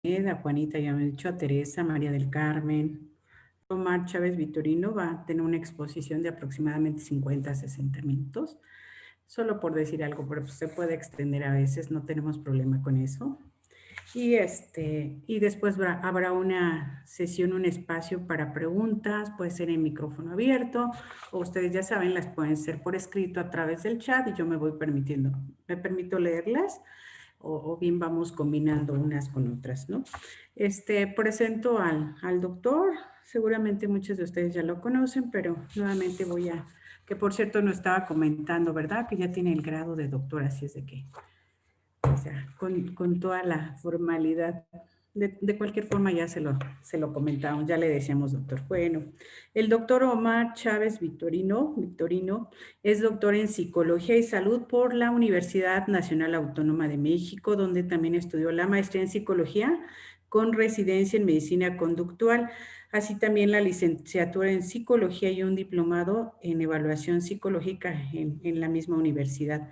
A Juanita, ya me he dicho, a Teresa, María del Carmen. Omar Chávez Vitorino va a tener una exposición de aproximadamente 50 a 60 minutos, solo por decir algo, pero pues se puede extender a veces, no tenemos problema con eso. Y después habrá una sesión, un espacio para preguntas, puede ser en micrófono abierto, o ustedes ya saben, las pueden ser por escrito a través del chat y yo me permito leerlas o bien vamos combinando unas con otras, ¿no? Presento al doctor, seguramente muchos de ustedes ya lo conocen, pero nuevamente que por cierto no estaba comentando, ¿verdad? Que ya tiene el grado de doctor, así es de que, o sea, con toda la formalidad. De cualquier forma ya se lo comentamos, ya le decíamos doctor. Bueno, el doctor Omar Chávez Victorino es doctor en Psicología y Salud por la Universidad Nacional Autónoma de México, donde también estudió la maestría en Psicología con residencia en Medicina Conductual, así también la licenciatura en Psicología y un diplomado en Evaluación Psicológica en la misma universidad.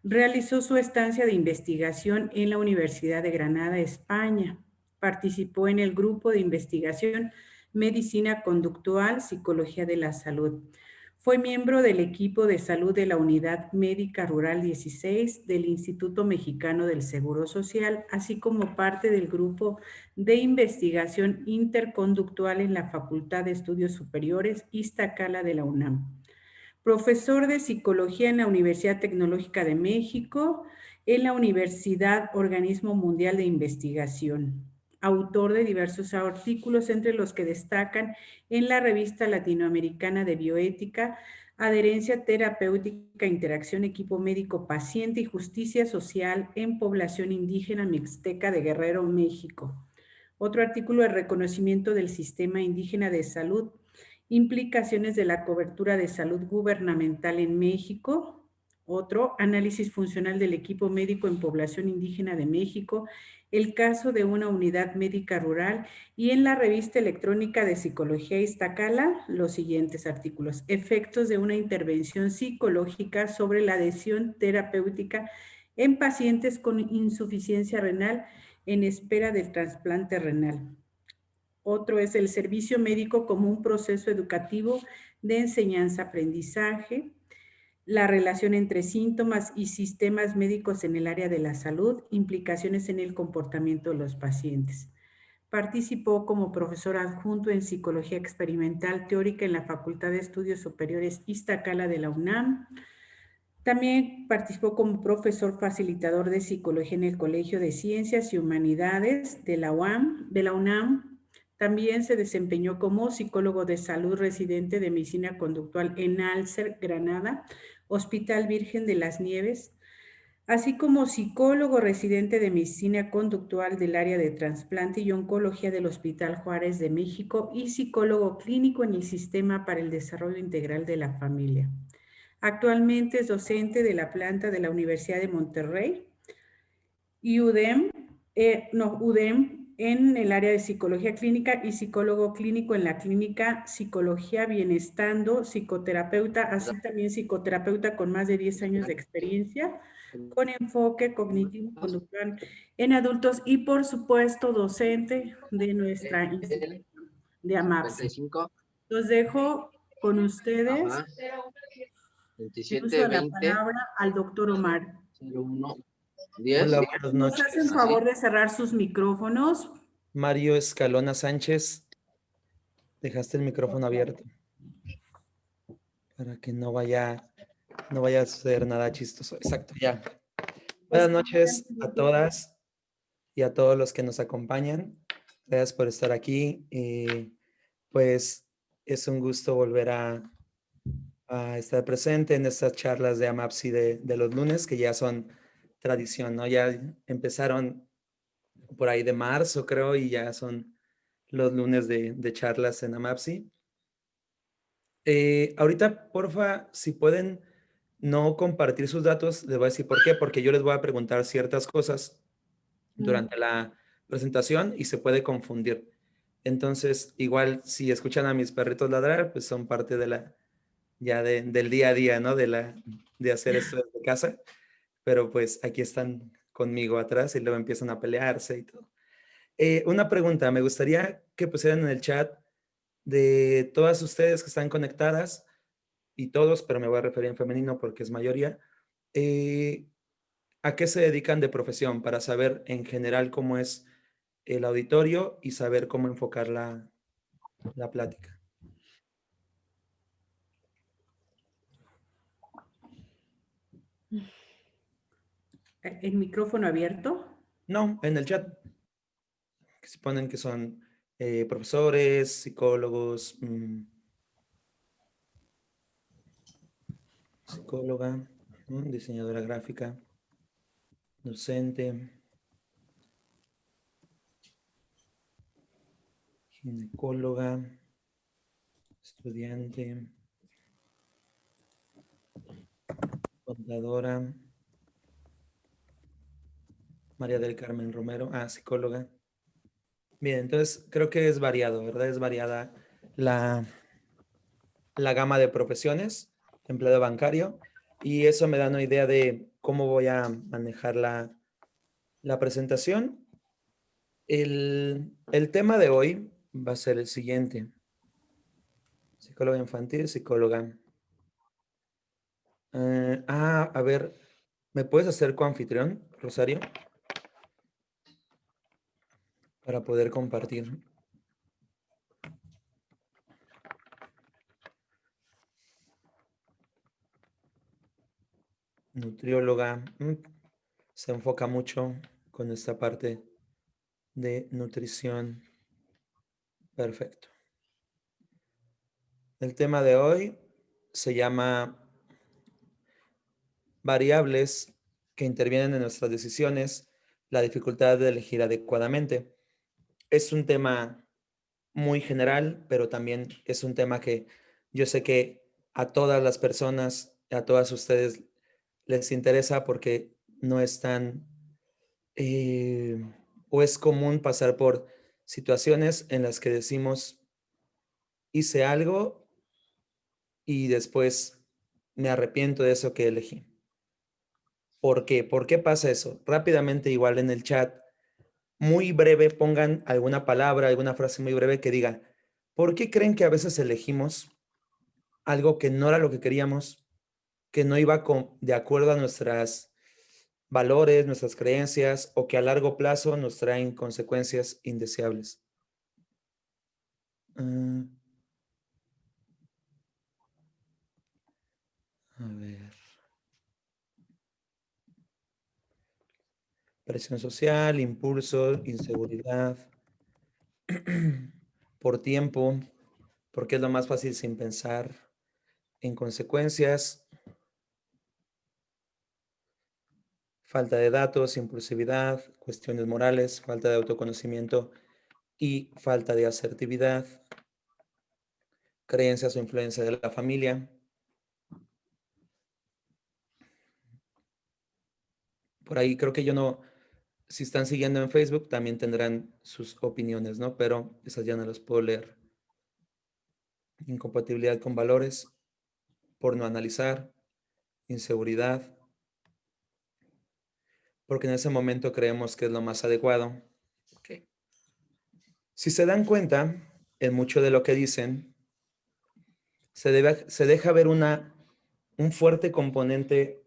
Realizó su estancia de investigación en la Universidad de Granada, España. Participó en el grupo de investigación Medicina Conductual, Psicología de la Salud. Fue miembro del equipo de salud de la Unidad Médica Rural 16 del Instituto Mexicano del Seguro Social, así como parte del grupo de investigación interconductual en la Facultad de Estudios Superiores Iztacala de la UNAM. Profesor de Psicología en la Universidad Tecnológica de México, en la Universidad Organismo Mundial de Investigación. Autor de diversos artículos, entre los que destacan en la Revista Latinoamericana de Bioética, Adherencia Terapéutica, Interacción Equipo Médico-Paciente y Justicia Social en Población Indígena Mixteca de Guerrero, México. Otro artículo, el reconocimiento del Sistema Indígena de Salud, implicaciones de la cobertura de salud gubernamental en México. Otro, análisis funcional del equipo médico en población indígena de México, el caso de una unidad médica rural, y en la revista electrónica de Psicología Iztacala, los siguientes artículos: efectos de una intervención psicológica sobre la adhesión terapéutica en pacientes con insuficiencia renal en espera del trasplante renal. Otro es el servicio médico como un proceso educativo de enseñanza-aprendizaje, la relación entre síntomas y sistemas médicos en el área de la salud, implicaciones en el comportamiento de los pacientes. Participó como profesor adjunto en Psicología Experimental Teórica en la Facultad de Estudios Superiores Iztacala de la UNAM. También participó como profesor facilitador de Psicología en el Colegio de Ciencias y Humanidades de la UNAM. También se desempeñó como psicólogo de salud residente de Medicina Conductual en Alcer, Granada, Hospital Virgen de las Nieves, así como psicólogo residente de Medicina Conductual del área de trasplante y oncología del Hospital Juárez de México y psicólogo clínico en el Sistema para el Desarrollo Integral de la Familia. Actualmente es docente de la planta de la Universidad de Monterrey y UDEM en el área de psicología clínica y psicólogo clínico en la clínica Psicología Bienestando, psicoterapeuta, así también psicoterapeuta con más de 10 años de experiencia, con enfoque cognitivo-conductual en adultos y, por supuesto, docente de nuestra institución de AMAPSI. Los dejo con ustedes el uso de la palabra al doctor Omar. Hola, buenas ¿Nos noches. hacen favor de cerrar sus micrófonos? Mario Escalona Sánchez, dejaste el micrófono abierto para que no vaya a suceder nada chistoso. Exacto, ya. Buenas noches a todas y a todos los que nos acompañan. Gracias por estar aquí. Pues es un gusto volver a estar presente en estas charlas de AMAPSI de los lunes, que ya son tradición, ¿no? Ya empezaron por ahí de marzo, creo, y ya son los lunes de charlas en AMAPSI. Ahorita, porfa, si pueden no compartir sus datos, les voy a decir por qué, porque yo les voy a preguntar ciertas cosas durante la presentación y se puede confundir. Entonces, igual si escuchan a mis perritos ladrar, pues son parte de del día a día, ¿no? De hacer esto desde casa, pero pues aquí están conmigo atrás y luego empiezan a pelearse y todo. Una pregunta, me gustaría que pusieran en el chat de todas ustedes que están conectadas y todos, pero me voy a referir en femenino porque es mayoría, ¿a qué se dedican de profesión? Para saber en general cómo es el auditorio y saber cómo enfocar la plática. ¿El micrófono abierto? No, en el chat. Que se ponen que son profesores, psicólogos, psicóloga, diseñadora gráfica, docente, ginecóloga, estudiante, contadora, María del Carmen Romero, psicóloga. Bien, entonces creo que es variado, ¿verdad? Es variada la gama de profesiones, empleado bancario, y eso me da una idea de cómo voy a manejar la presentación. El tema de hoy va a ser el siguiente. Psicóloga infantil, psicóloga. A ver, ¿me puedes hacer coanfitrión, Rosario? Para poder compartir. Nutrióloga. Se enfoca mucho con esta parte de nutrición. Perfecto. El tema de hoy se llama variables que intervienen en nuestras decisiones, la dificultad de elegir adecuadamente. Es un tema muy general, pero también es un tema que yo sé que a todas las personas, a todas ustedes les interesa porque no es tan o es común pasar por situaciones en las que decimos, hice algo y después me arrepiento de eso que elegí. ¿Por qué? ¿Por qué pasa eso? Rápidamente, igual en el chat, muy breve, pongan alguna palabra, alguna frase muy breve que diga, ¿por qué creen que a veces elegimos algo que no era lo que queríamos, que no iba de acuerdo a nuestras valores, nuestras creencias, o que a largo plazo nos traen consecuencias indeseables? A ver. Presión social, impulso, inseguridad, por tiempo, porque es lo más fácil sin pensar en consecuencias, falta de datos, impulsividad, cuestiones morales, falta de autoconocimiento y falta de asertividad, creencias o influencia de la familia. Por ahí creo que yo no, si están siguiendo en Facebook también tendrán sus opiniones, ¿no? Pero esas ya no las puedo leer. Incompatibilidad con valores, por no analizar, inseguridad, porque en ese momento creemos que es lo más adecuado. Okay. Si se dan cuenta, en mucho de lo que dicen, se deja ver un fuerte componente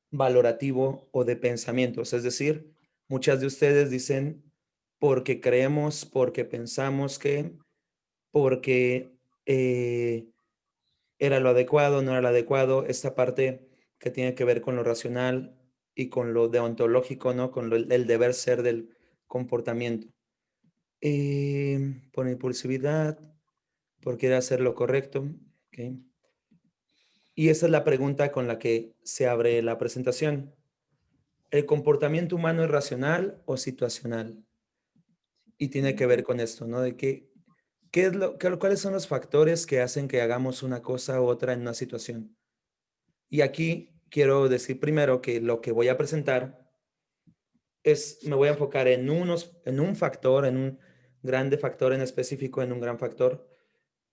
valorativo o de pensamientos. Es decir, muchas de ustedes dicen porque creemos, porque pensamos que, porque era lo adecuado, no era lo adecuado, esta parte que tiene que ver con lo racional y con lo deontológico, ¿no? Con el deber ser del comportamiento. Por impulsividad, por querer hacer lo correcto. ¿Okay? Y esa es la pregunta con la que se abre la presentación. ¿El comportamiento humano es racional o situacional? Y tiene que ver con esto, ¿no? De cuáles son los factores que hacen que hagamos una cosa u otra en una situación. Y aquí quiero decir primero que lo que voy a presentar me voy a enfocar en un factor, en un grande factor en específico, en un gran factor,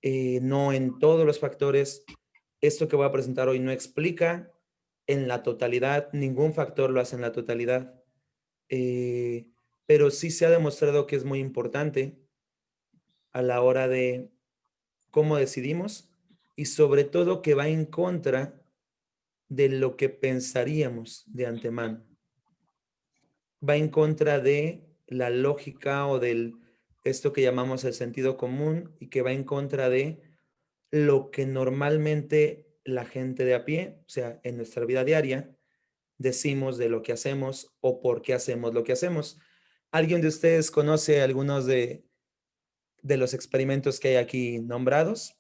no en todos los factores. Esto que voy a presentar hoy no explica en la totalidad, ningún factor lo hace en la totalidad. pero sí se ha demostrado que es muy importante a la hora de cómo decidimos y sobre todo que va en contra de lo que pensaríamos de antemano. Va en contra de la lógica o del esto que llamamos el sentido común y que va en contra de lo que normalmente la gente de a pie, o sea, en nuestra vida diaria, decimos de lo que hacemos o por qué hacemos lo que hacemos. ¿Alguien de ustedes conoce algunos de los experimentos que hay aquí nombrados?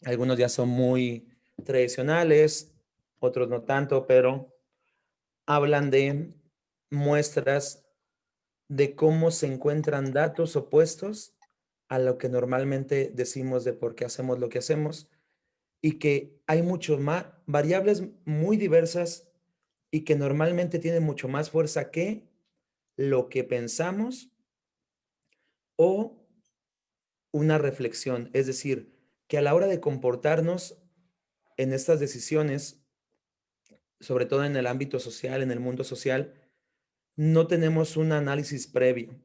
Algunos ya son muy tradicionales, otros no tanto, pero hablan de muestras de cómo se encuentran datos opuestos a lo que normalmente decimos de por qué hacemos lo que hacemos y que hay mucho más variables muy diversas y que normalmente tienen mucho más fuerza que lo que pensamos o una reflexión. Es decir, que a la hora de comportarnos en estas decisiones, sobre todo en el ámbito social, en el mundo social, no tenemos un análisis previo.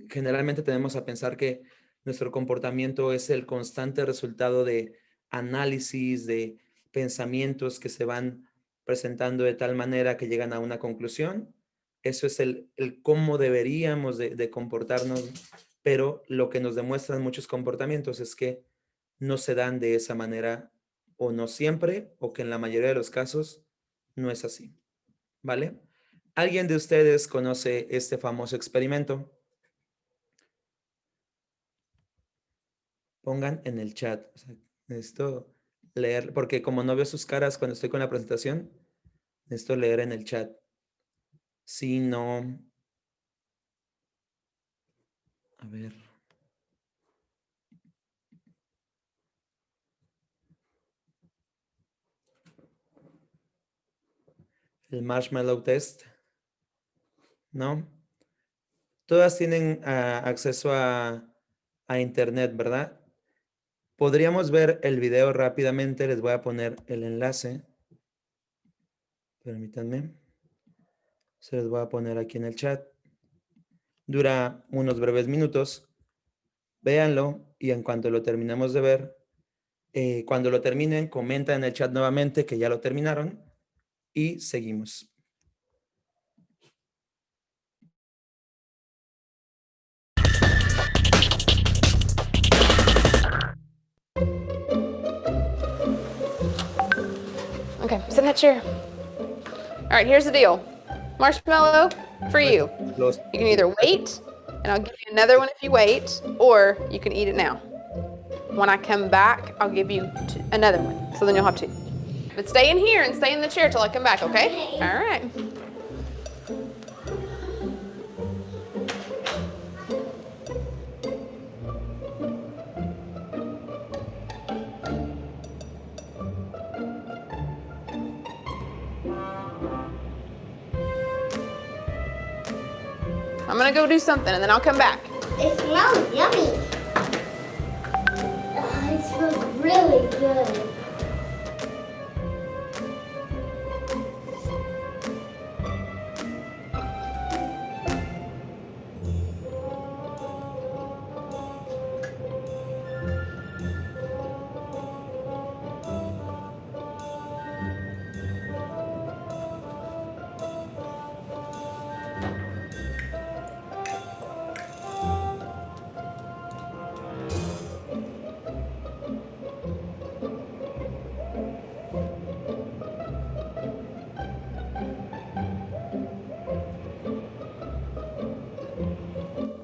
Generalmente tenemos a pensar que nuestro comportamiento es el constante resultado de análisis, de pensamientos que se van presentando de tal manera que llegan a una conclusión. Eso es el cómo deberíamos de comportarnos, pero lo que nos demuestran muchos comportamientos es que no se dan de esa manera o no siempre, o que en la mayoría de los casos no es así, ¿vale? ¿Alguien de ustedes conoce este famoso experimento? Pongan en el chat. O sea, necesito leer, porque como no veo sus caras cuando estoy con la presentación, necesito leer en el chat. Si no, a ver. El marshmallow test, ¿no? Todas tienen acceso a internet, ¿verdad? Podríamos ver el video rápidamente. Les voy a poner el enlace. Permítanme. Se los voy a poner aquí en el chat. Dura unos breves minutos. Véanlo y en cuanto lo terminemos de ver, cuando lo terminen, comenta en el chat nuevamente que ya lo terminaron y seguimos. Okay, sit in that chair. All right, here's the deal. Marshmallow for you. You can either wait, and I'll give you another one if you wait, or you can eat it now. When I come back, I'll give you another one, so then you'll have two. But stay in here and stay in the chair till I come back, okay? All right. I'm gonna go do something and then I'll come back. It smells yummy. It smells really good.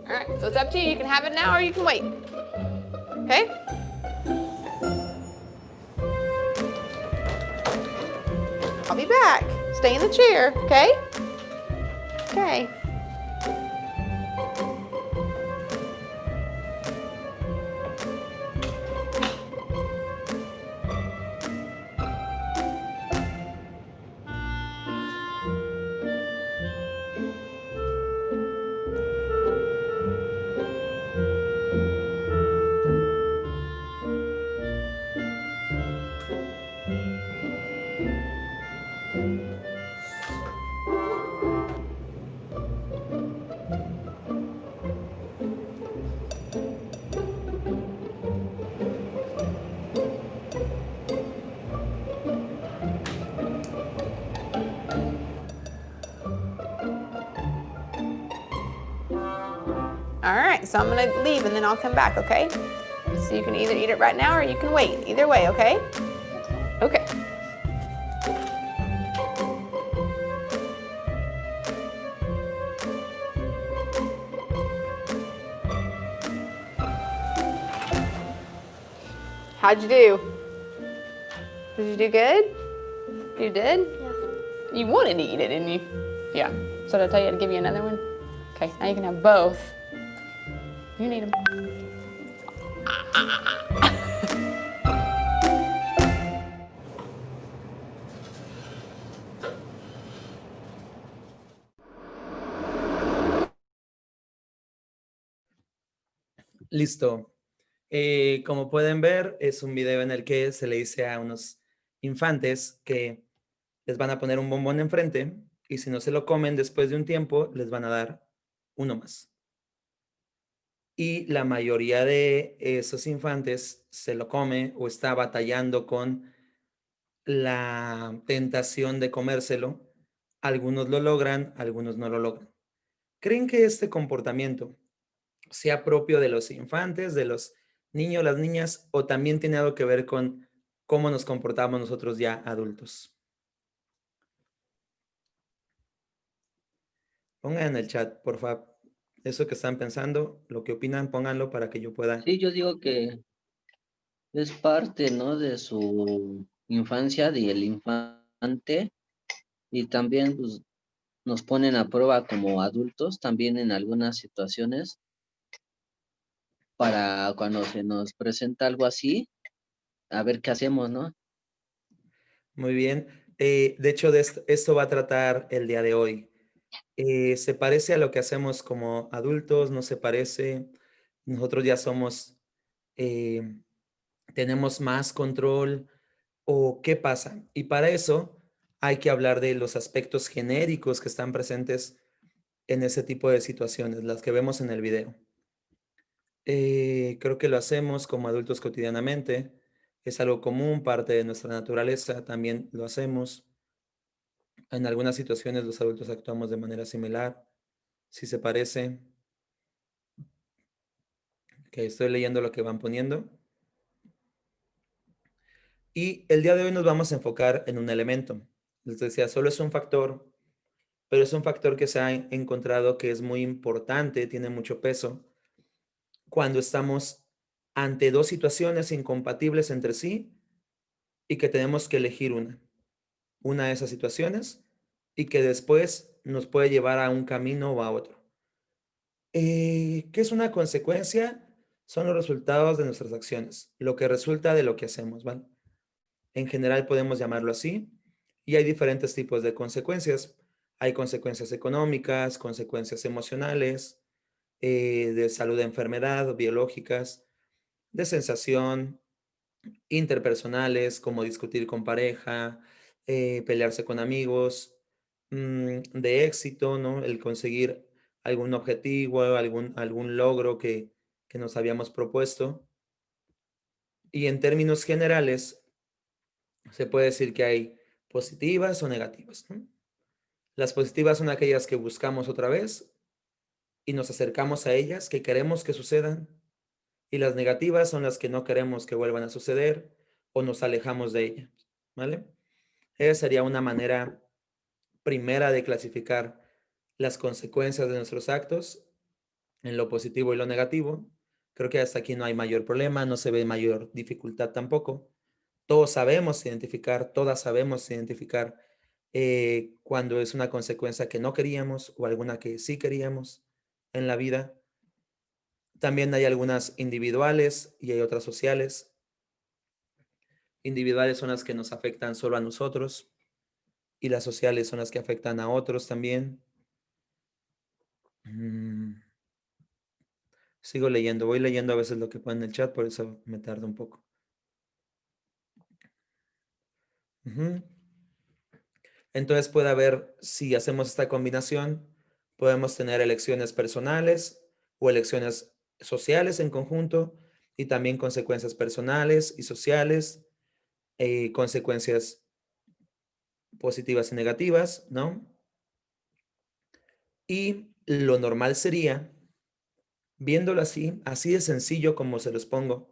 All right, so it's up to you. You can have it now or you can wait. Okay? I'll be back. Stay in the chair, okay? Okay. All right, so I'm gonna leave and then I'll come back, okay? So you can either eat it right now or you can wait. Either way, okay? Okay. How'd you do? Did you do good? You did? Yeah. You wanted to eat it, didn't you? Yeah. So did I tell you to give you another one? Okay, now you can have both. You need them. Listo. Como pueden ver, es un video en el que se le dice a unos infantes que les van a poner un bombón enfrente y si no se lo comen después de un tiempo, les van a dar uno más. Y la mayoría de esos infantes se lo come o está batallando con la tentación de comérselo. Algunos lo logran, algunos no lo logran. ¿Creen que este comportamiento sea propio de los infantes, de los niños, las niñas, o también tiene algo que ver con cómo nos comportamos nosotros ya adultos? Pongan en el chat, por favor, eso que están pensando, lo que opinan, pónganlo para que yo pueda. Sí, yo digo que es parte, ¿no? De su infancia, del infante, y también pues, nos ponen a prueba como adultos, también en algunas situaciones, para cuando se nos presenta algo así, a ver qué hacemos, ¿no? Muy bien. De hecho, de esto va a tratar el día de hoy. ¿Se parece a lo que hacemos como adultos? ¿No se parece? Nosotros ya somos, tenemos más control o qué pasa. Y para eso hay que hablar de los aspectos genéricos que están presentes en ese tipo de situaciones, las que vemos en el video. Creo que lo hacemos como adultos cotidianamente. Es algo común, parte de nuestra naturaleza. También lo hacemos. En algunas situaciones los adultos actuamos de manera similar. Si se parece. Que estoy leyendo lo que van poniendo. Y el día de hoy nos vamos a enfocar en un elemento. Les decía, solo es un factor, pero es un factor que se ha encontrado que es muy importante, tiene mucho peso, cuando estamos ante dos situaciones incompatibles entre sí y que tenemos que elegir una de esas situaciones y que después nos puede llevar a un camino o a otro. ¿Qué es una consecuencia? Son los resultados de nuestras acciones, lo que resulta de lo que hacemos, ¿vale? En general podemos llamarlo así, y hay diferentes tipos de consecuencias. Hay consecuencias económicas, consecuencias emocionales, de salud de enfermedad, biológicas, de sensación, interpersonales, como discutir con pareja, pelearse con amigos, de éxito, ¿no? El conseguir algún objetivo, algún logro que nos habíamos propuesto. Y en términos generales, se puede decir que hay positivas o negativas, ¿no? Las positivas son aquellas que buscamos otra vez y nos acercamos a ellas, que queremos que sucedan. Y las negativas son las que no queremos que vuelvan a suceder o nos alejamos de ellas, ¿vale? Esa sería una manera primera de clasificar las consecuencias de nuestros actos en lo positivo y lo negativo. Creo que hasta aquí no hay mayor problema, no se ve mayor dificultad tampoco. Todos sabemos identificar, todas sabemos identificar cuando es una consecuencia que no queríamos o alguna que sí queríamos en la vida. También hay algunas individuales y hay otras sociales. Individuales son las que nos afectan solo a nosotros y las sociales son las que afectan a otros también. Sigo leyendo, voy leyendo a veces lo que ponen en el chat, por eso me tarda un poco. Entonces puede haber, si hacemos esta combinación, podemos tener elecciones personales o elecciones sociales en conjunto y también consecuencias personales y sociales, consecuencias positivas y negativas, ¿no? Y lo normal sería Viéndolo así, así de sencillo como se los pongo,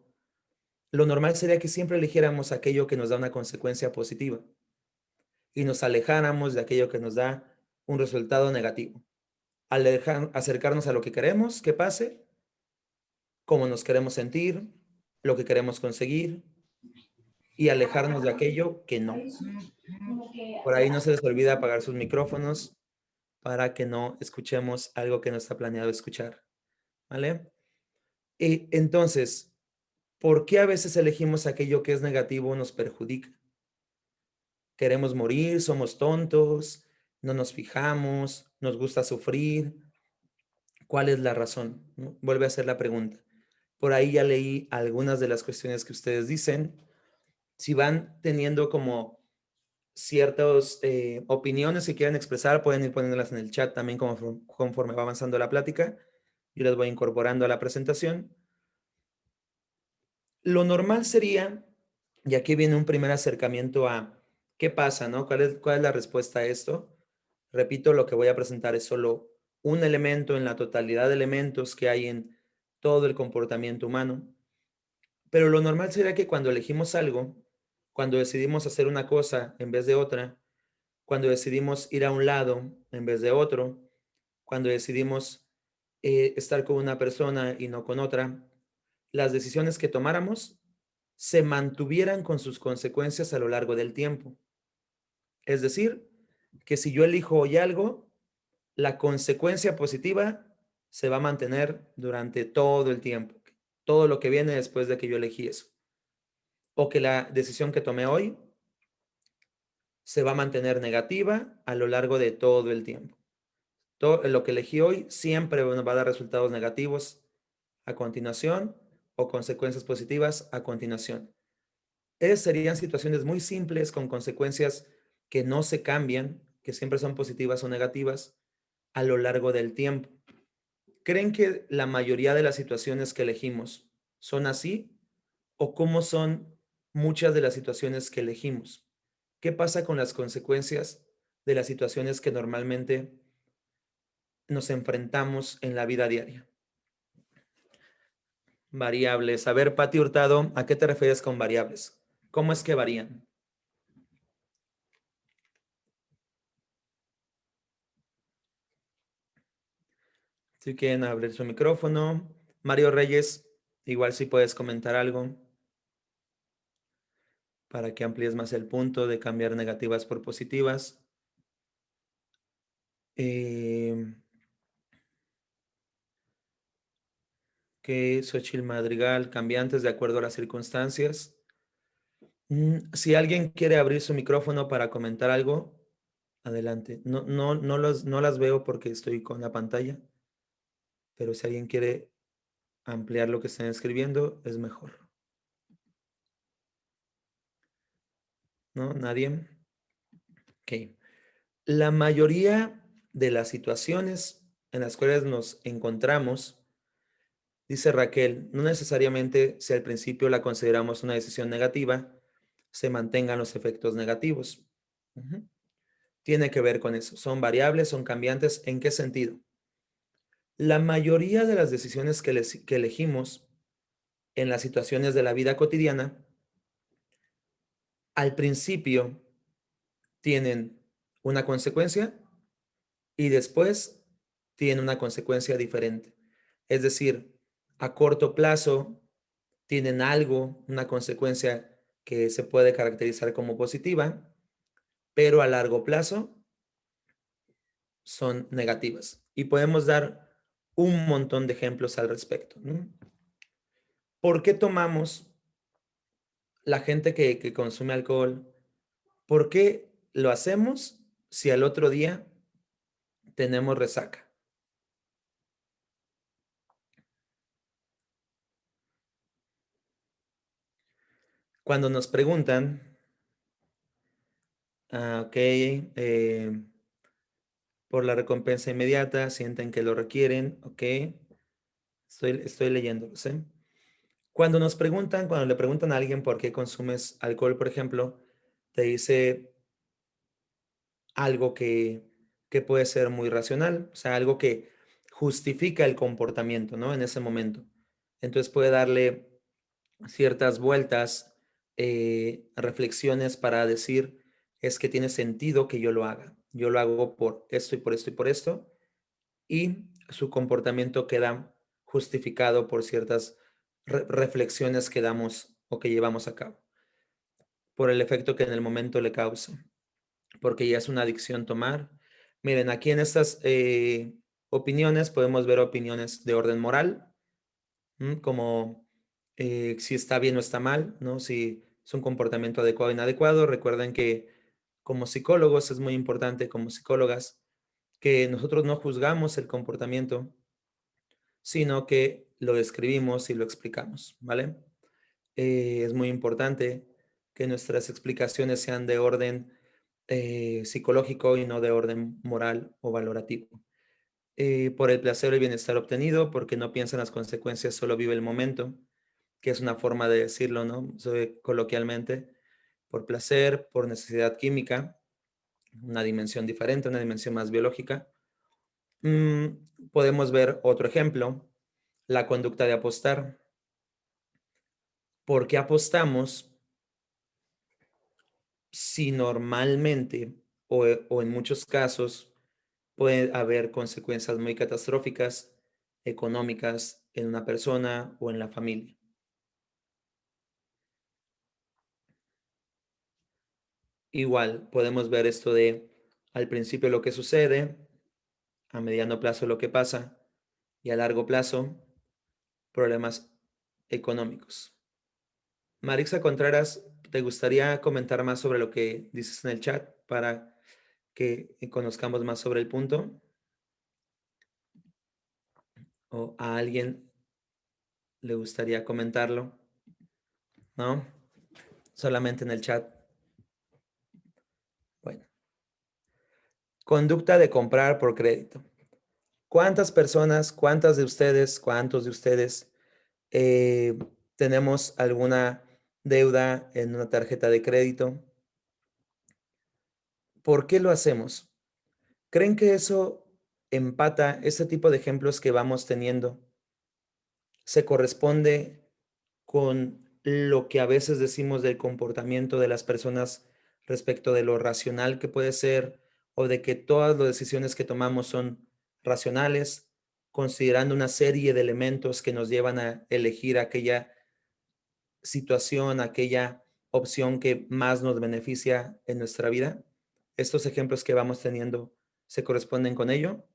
lo normal sería que siempre eligiéramos aquello que nos da una consecuencia positiva y nos alejáramos de aquello que nos da un resultado negativo. Al acercarnos a lo que queremos que pase, cómo nos queremos sentir, lo que queremos conseguir y alejarnos de aquello que no. Por ahí no se les olvida apagar sus micrófonos para que no escuchemos algo que no está planeado escuchar, ¿vale? Y entonces, ¿por qué a veces elegimos aquello que es negativo o nos perjudica? Queremos morir, somos tontos, no nos fijamos, nos gusta sufrir. ¿Cuál es la razón? ¿No? Vuelve a hacer la pregunta. Por ahí ya leí algunas de las cuestiones que ustedes dicen. Si van teniendo como ciertas opiniones que quieran expresar, pueden ir poniéndolas en el chat también conforme va avanzando la plática. Yo las voy incorporando a la presentación. Lo normal sería, y aquí viene un primer acercamiento a qué pasa, ¿no? ¿Cuál es la respuesta a esto? Repito, lo que voy a presentar es solo un elemento en la totalidad de elementos que hay en todo el comportamiento humano. Pero lo normal sería que cuando elegimos algo, cuando decidimos hacer una cosa en vez de otra, cuando decidimos ir a un lado en vez de otro, cuando decidimos estar con una persona y no con otra, las decisiones que tomáramos se mantuvieran con sus consecuencias a lo largo del tiempo. Es decir, que si yo elijo hoy algo, la consecuencia positiva se va a mantener durante todo el tiempo, todo lo que viene después de que yo elegí eso. O que la decisión que tomé hoy se va a mantener negativa a lo largo de todo el tiempo. Todo lo que elegí hoy siempre va a dar resultados negativos a continuación o consecuencias positivas a continuación. Esas serían situaciones muy simples con consecuencias que no se cambian, que siempre son positivas o negativas a lo largo del tiempo. ¿Creen que la mayoría de las situaciones que elegimos son así? ¿O cómo son muchas de las situaciones que elegimos? ¿Qué pasa con las consecuencias de las situaciones que normalmente nos enfrentamos en la vida diaria? Variables. A ver, Pati Hurtado, ¿a qué te refieres con variables? ¿Cómo es que varían? Si quieren abrir su micrófono. Mario Reyes, igual si puedes comentar algo para que amplíes más el punto de cambiar negativas por positivas. Que Xochitl Madrigal, cambiantes de acuerdo a las circunstancias. Si alguien quiere abrir su micrófono para comentar algo, adelante. No las veo porque estoy con la pantalla, pero si alguien quiere ampliar lo que están escribiendo, es mejor. ¿No? ¿Nadie? Ok. La mayoría de las situaciones en las cuales nos encontramos, dice Raquel, no necesariamente si al principio la consideramos una decisión negativa, se mantengan los efectos negativos. Tiene que ver con eso. Son variables, son cambiantes. ¿En qué sentido? La mayoría de las decisiones que elegimos en las situaciones de la vida cotidiana, al principio tienen una consecuencia y después tienen una consecuencia diferente. Es decir, a corto plazo tienen algo, una consecuencia que se puede caracterizar como positiva, pero a largo plazo son negativas. Y podemos dar un montón de ejemplos al respecto, ¿no? ¿Por qué tomamos la gente que consume alcohol? ¿Por qué lo hacemos si al otro día tenemos resaca? Cuando nos preguntan, ok, por la recompensa inmediata, sienten que lo requieren, ok, estoy leyéndolos, ¿eh? Cuando le preguntan a alguien por qué consumes alcohol, por ejemplo, te dice algo que puede ser muy racional, o sea, algo que justifica el comportamiento, ¿no? En ese momento. Entonces puede darle ciertas vueltas, reflexiones para decir, es que tiene sentido que yo lo haga. Yo lo hago por esto y por esto y por esto. Y su comportamiento queda justificado por ciertas reflexiones que damos o que llevamos a cabo, por el efecto que en el momento le causa, porque ya es una adicción tomar. Miren, aquí en estas opiniones podemos ver opiniones de orden moral, como si está bien o está mal, ¿no? Si es un comportamiento adecuado o inadecuado. Recuerden que como psicólogos es muy importante, como psicólogas, que nosotros no juzgamos el comportamiento, sino que lo describimos y lo explicamos, ¿vale? Es muy importante que nuestras explicaciones sean de orden psicológico y no de orden moral o valorativo. Por el placer y el bienestar obtenido, porque no piensa en las consecuencias, solo vive el momento, que es una forma de decirlo, ¿no? Coloquialmente, por placer, por necesidad química, una dimensión diferente, una dimensión más biológica. Podemos ver otro ejemplo, la conducta de apostar. ¿Por qué apostamos si normalmente o en muchos casos puede haber consecuencias muy catastróficas económicas en una persona o en la familia? Igual podemos ver esto de al principio lo que sucede, a mediano plazo lo que pasa y a largo plazo problemas económicos. Marixa Contreras, ¿te gustaría comentar más sobre lo que dices en el chat para que conozcamos más sobre el punto? ¿O a alguien le gustaría comentarlo? ¿No? Solamente en el chat. Bueno. Conducta de comprar por crédito. ¿Cuántas personas, cuántos de ustedes tenemos alguna deuda en una tarjeta de crédito? ¿Por qué lo hacemos? ¿Creen que eso empata, ese tipo de ejemplos que vamos teniendo, se corresponde con lo que a veces decimos del comportamiento de las personas respecto de lo racional que puede ser o de que todas las decisiones que tomamos son racionales, considerando una serie de elementos que nos llevan a elegir aquella situación, aquella opción que más nos beneficia en nuestra vida? Estos ejemplos que vamos teniendo se corresponden con ello.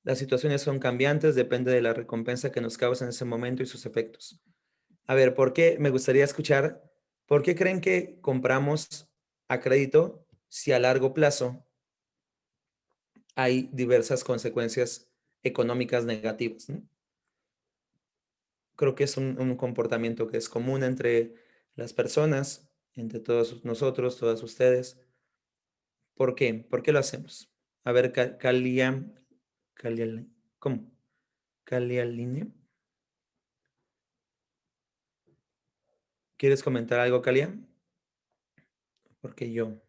Las situaciones son cambiantes, depende de la recompensa que nos causa en ese momento y sus efectos. A ver, ¿por qué? Me gustaría escuchar, ¿por qué creen que compramos a crédito si a largo plazo hay diversas consecuencias económicas negativas, ¿no? Creo que es un comportamiento que es común entre las personas, entre todos nosotros, todas ustedes. ¿Por qué? ¿Por qué lo hacemos? A ver, ¿cómo? Calialine. ¿Quieres comentar algo, Calia? Porque yo.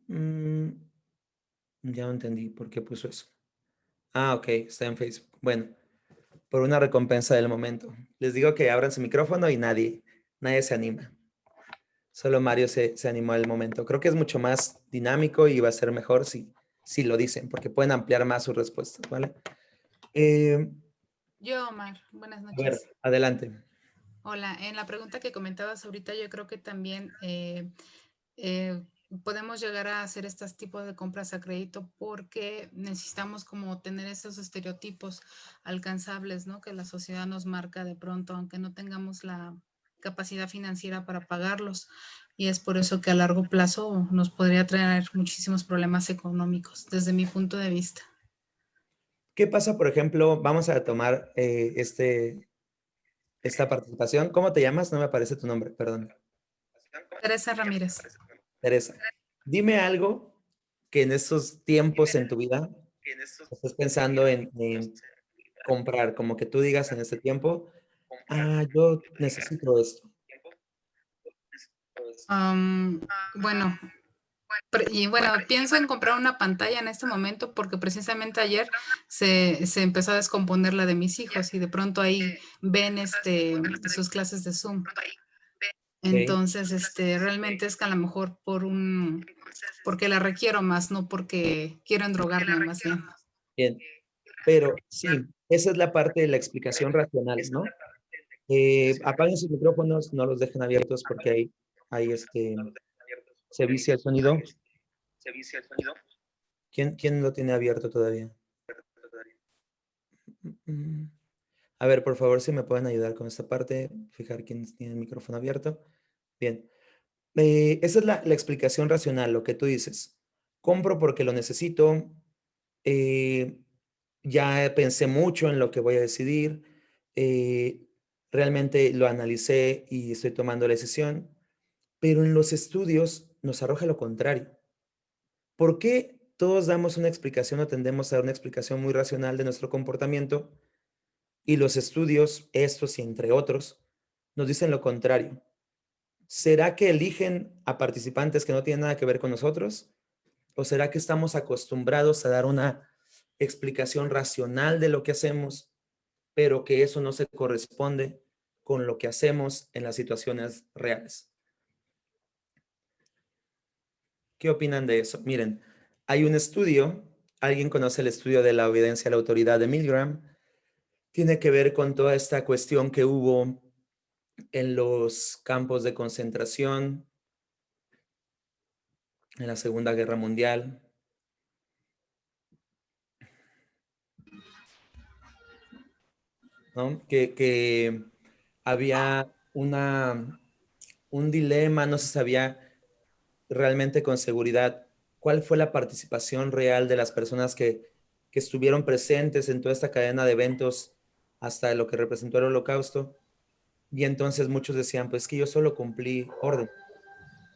Ya no entendí por qué puso eso. Ah, ok, está en Facebook. Bueno, por una recompensa del momento. Les digo que abran su micrófono y nadie se anima. Solo Mario se animó al momento. Creo que es mucho más dinámico y va a ser mejor si lo dicen, porque pueden ampliar más sus respuestas, ¿vale? Yo, Omar, buenas A ver, noches. adelante. Hola, en la pregunta que comentabas ahorita, yo creo que también podemos llegar a hacer estos tipos de compras a crédito porque necesitamos como tener esos estereotipos alcanzables, ¿no? Que la sociedad nos marca de pronto, aunque no tengamos la capacidad financiera para pagarlos. Y es por eso que a largo plazo nos podría traer muchísimos problemas económicos, desde mi punto de vista. ¿Qué pasa, por ejemplo? Vamos a tomar esta participación. ¿Cómo te llamas? No me aparece tu nombre, perdón. Teresa Ramírez. Teresa, dime algo que en estos tiempos en tu vida estés pensando en comprar, como que tú digas en este tiempo, yo necesito esto. Bueno, Y bueno, pienso en comprar una pantalla en este momento porque precisamente ayer se empezó a descomponer la de mis hijos y de pronto ahí ven sus clases de Zoom. Entonces, realmente es que a lo mejor porque la requiero más, no porque quiero endrogarme más bien. Bien, pero sí, esa es la parte de la explicación racional, ¿no? Apaguen sus micrófonos, no los dejen abiertos porque hay se vicia el sonido. ¿Quién lo tiene abierto todavía? A ver, por favor, si me pueden ayudar con esta parte, fijar quién tiene el micrófono abierto. Bien. Esa es la explicación racional, lo que tú dices. Compro porque lo necesito. Ya pensé mucho en lo que voy a decidir. Realmente lo analicé y estoy tomando la decisión. Pero en los estudios nos arroja lo contrario. ¿Por qué todos damos una explicación o tendemos a dar una explicación muy racional de nuestro comportamiento? Y los estudios, estos y entre otros, nos dicen lo contrario. ¿Será que eligen a participantes que no tienen nada que ver con nosotros? ¿O será que estamos acostumbrados a dar una explicación racional de lo que hacemos, pero que eso no se corresponde con lo que hacemos en las situaciones reales? ¿Qué opinan de eso? Miren, hay un estudio, ¿alguien conoce el estudio de la obediencia a la autoridad de Milgram? Tiene que ver con toda esta cuestión que hubo en los campos de concentración en la Segunda Guerra Mundial. ¿No? Que había un dilema, no se sabía realmente con seguridad cuál fue la participación real de las personas que estuvieron presentes en toda esta cadena de eventos hasta lo que representó el Holocausto. Y entonces muchos decían, pues que yo solo cumplí orden.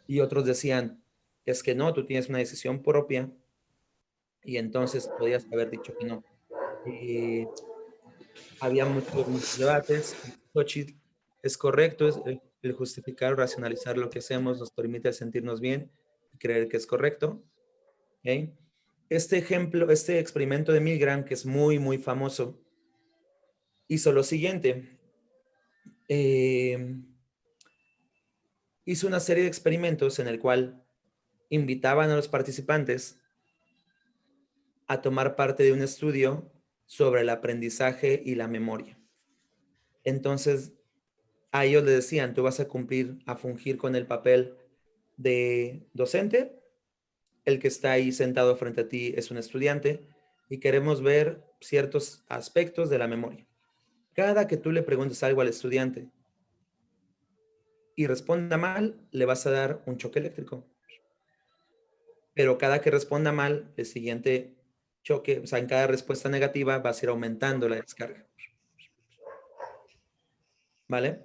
Y otros decían, es que no, tú tienes una decisión propia y entonces podías haber dicho que no. Había muchos debates. Xochitl, es correcto, es el justificar o racionalizar lo que hacemos nos permite sentirnos bien y creer que es correcto. ¿Okay? Este ejemplo, este experimento de Milgram, que es muy, muy famoso, hizo lo siguiente. Hizo una serie de experimentos en el cual invitaban a los participantes a tomar parte de un estudio sobre el aprendizaje y la memoria. Entonces, a ellos les decían, tú vas a fungir con el papel de docente, el que está ahí sentado frente a ti es un estudiante y queremos ver ciertos aspectos de la memoria. Cada que tú le preguntes algo al estudiante y responda mal, le vas a dar un choque eléctrico. Pero cada que responda mal, el siguiente choque, o sea, en cada respuesta negativa vas a ir aumentando la descarga. ¿Vale?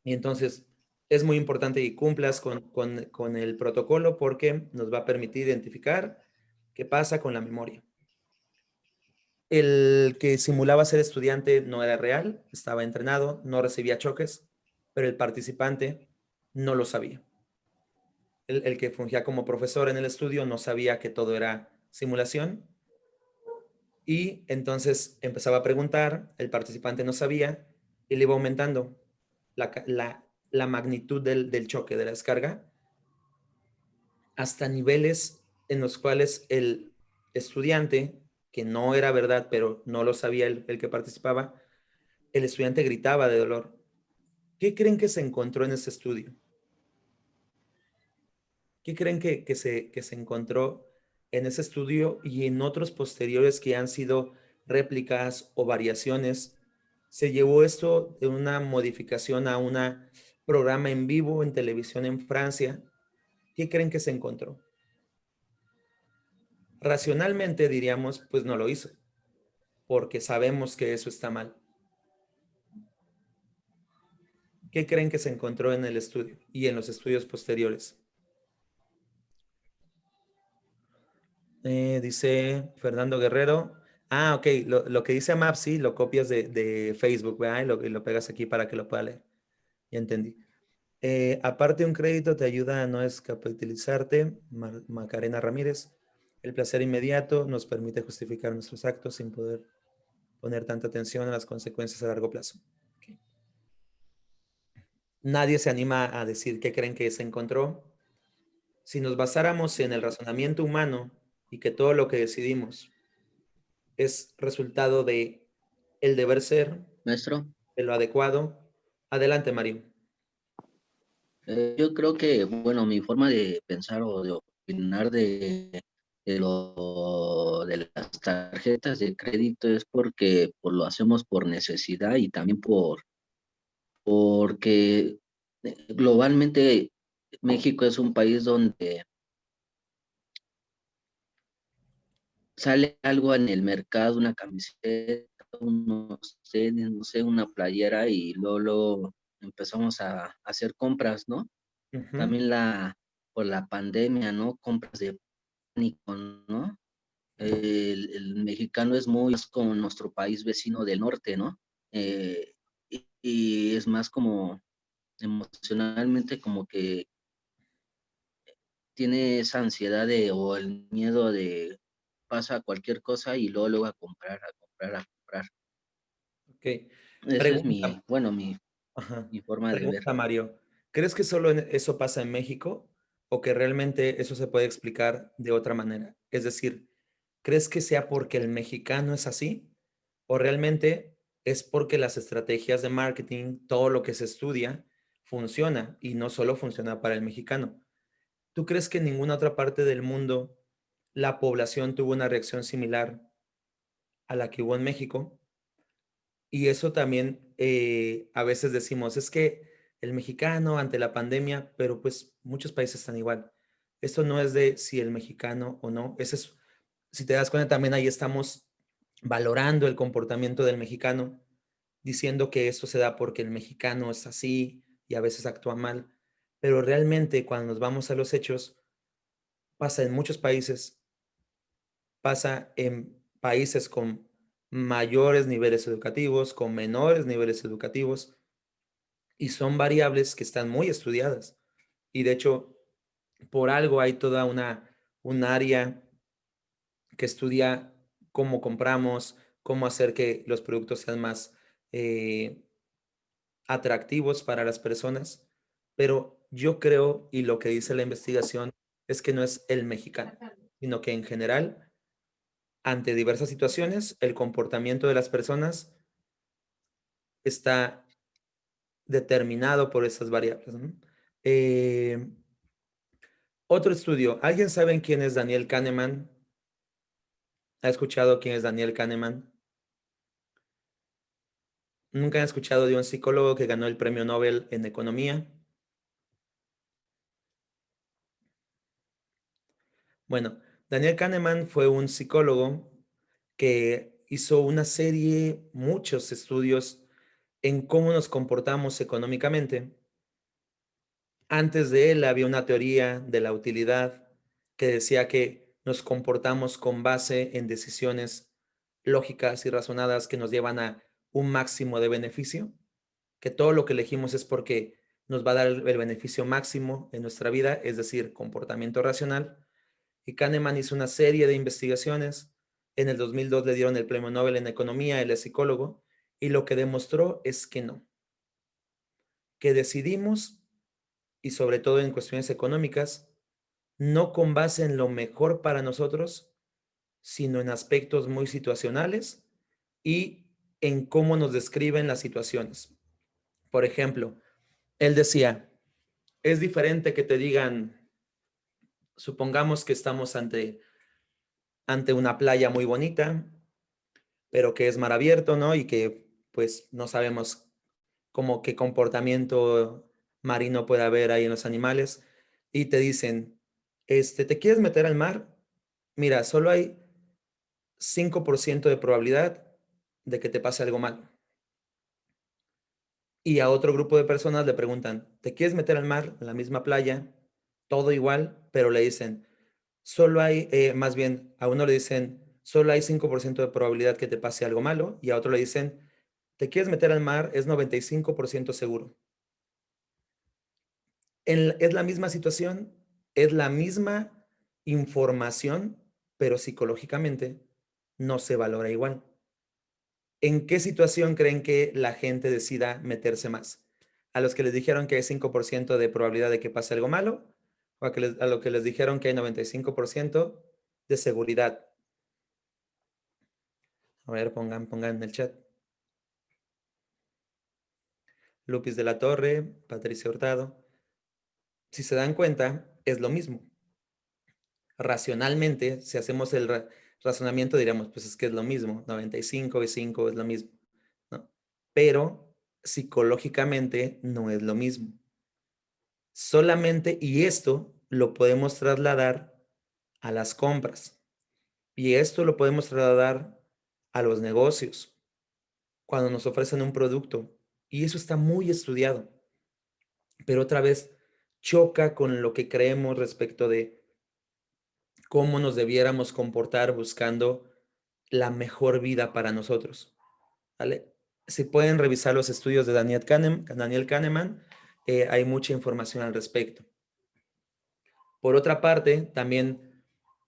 Y entonces es muy importante que cumplas con el protocolo porque nos va a permitir identificar qué pasa con la memoria. El que simulaba ser estudiante no era real, estaba entrenado, no recibía choques, pero el participante no lo sabía. El que fungía como profesor en el estudio no sabía que todo era simulación y entonces empezaba a preguntar, el participante no sabía y le iba aumentando la magnitud del choque, de la descarga, hasta niveles en los cuales el estudiante, que no era verdad, pero no lo sabía el que participaba, el estudiante gritaba de dolor. ¿Qué creen que se encontró en ese estudio? ¿Qué creen que se encontró en ese estudio y en otros posteriores que han sido réplicas o variaciones? Se llevó esto de una modificación a un programa en vivo en televisión en Francia. ¿Qué creen que se encontró? Racionalmente diríamos, pues no lo hizo, porque sabemos que eso está mal. ¿Qué creen que se encontró en el estudio y en los estudios posteriores? Dice Fernando Guerrero. Ah, ok. Lo que dice Mapsi lo copias de Facebook, ¿verdad? Y lo pegas aquí para que lo pueda leer. Ya entendí. Aparte, un crédito te ayuda a no descapitalizarte, Macarena Ramírez. El placer inmediato nos permite justificar nuestros actos sin poder poner tanta atención a las consecuencias a largo plazo. Ok. Nadie se anima a decir qué creen que se encontró. Si nos basáramos en el razonamiento humano y que todo lo que decidimos es resultado de el deber ser, Maestro, de lo adecuado. Adelante, Mario. yo creo que, bueno, mi forma de pensar o de opinar de las tarjetas de crédito es porque pues, lo hacemos por necesidad y también porque globalmente México es un país donde sale algo en el mercado, una camiseta, unos tenis, no sé, una playera y luego empezamos a hacer compras, ¿no? Ujú. También por la pandemia, ¿no? Compras de pánico, ¿no? El mexicano es muy es como nuestro país vecino del norte, ¿no? Y es más como emocionalmente como que tiene esa ansiedad o el miedo de pasa cualquier cosa y luego a comprar, a comprar, a comprar. Ok. Esa es Pregunta, bueno, ajá. mi forma de ver. Pregunta, Mario. ¿Crees que solo eso pasa en México o que realmente eso se puede explicar de otra manera? Es decir, ¿crees que sea porque el mexicano es así o realmente es porque las estrategias de marketing, todo lo que se estudia, funciona y no solo funciona para el mexicano? ¿Tú crees que en ninguna otra parte del mundo la población tuvo una reacción similar a la que hubo en México? Y eso también a veces decimos, es que el mexicano ante la pandemia, pero pues muchos países están igual. Esto no es de si el mexicano o no. Ese es, si te das cuenta, también ahí estamos valorando el comportamiento del mexicano, diciendo que esto se da porque el mexicano es así y a veces actúa mal. Pero realmente cuando nos vamos a los hechos, pasa en muchos países, pasa en países con mayores niveles educativos, con menores niveles educativos, y son variables que están muy estudiadas. Y de hecho, por algo hay toda un área que estudia cómo compramos, cómo hacer que los productos sean más eh, atractivos para las personas. Pero yo creo, y lo que dice la investigación, es que no es el mexicano, sino que en general ante diversas situaciones, el comportamiento de las personas está determinado por estas variables, ¿no? Eh, Otro estudio. ¿Alguien sabe quién es Daniel Kahneman? ¿Ha escuchado quién es Daniel Kahneman? ¿Nunca han escuchado de un psicólogo que ganó el premio Nobel en economía? Bueno, Daniel Kahneman fue un psicólogo que hizo una serie, muchos estudios en cómo nos comportamos económicamente. Antes de él había una teoría de la utilidad que decía que nos comportamos con base en decisiones lógicas y razonadas que nos llevan a un máximo de beneficio, que todo lo que elegimos es porque nos va a dar el beneficio máximo en nuestra vida, es decir, comportamiento racional. Y Kahneman hizo una serie de investigaciones. En el 2002 le dieron el premio Nobel en economía, él es psicólogo, y lo que demostró es que no, que decidimos, y sobre todo en cuestiones económicas, no con base en lo mejor para nosotros, sino en aspectos muy situacionales y en cómo nos describen las situaciones. Por ejemplo, él decía, es diferente que te digan, supongamos que estamos ante una playa muy bonita, pero que es mar abierto, ¿no? Y que pues no sabemos cómo qué comportamiento marino puede haber ahí en los animales. Y te dicen, ¿te quieres meter al mar? Mira, solo hay 5% de probabilidad de que te pase algo malo. Y a otro grupo de personas le preguntan, ¿te quieres meter al mar en la misma playa? Todo igual, pero le dicen, solo hay, más bien, a uno le dicen, solo hay 5% de probabilidad que te pase algo malo, y a otro le dicen, ¿te quieres meter al mar? Es 95% seguro. Es la misma situación, es la misma información, pero psicológicamente no se valora igual. ¿En qué situación creen que la gente decida meterse más? ¿A los que les dijeron que hay 5% de probabilidad de que pase algo malo? ¿O a lo que les dijeron que hay 95% de seguridad? A ver, pongan en el chat. Lupis de la Torre, Patricia Hurtado. Si se dan cuenta, es lo mismo. Racionalmente, si hacemos el razonamiento, diríamos, pues es que es lo mismo. 95 y 5 es lo mismo, ¿no? Pero psicológicamente no es lo mismo. Solamente, y esto lo podemos trasladar a las compras. Y esto lo podemos trasladar a los negocios, cuando nos ofrecen un producto. Y eso está muy estudiado. Pero otra vez choca con lo que creemos respecto de cómo nos debiéramos comportar buscando la mejor vida para nosotros, ¿vale? Si pueden revisar los estudios de Daniel Kahneman, hay mucha información al respecto. Por otra parte, también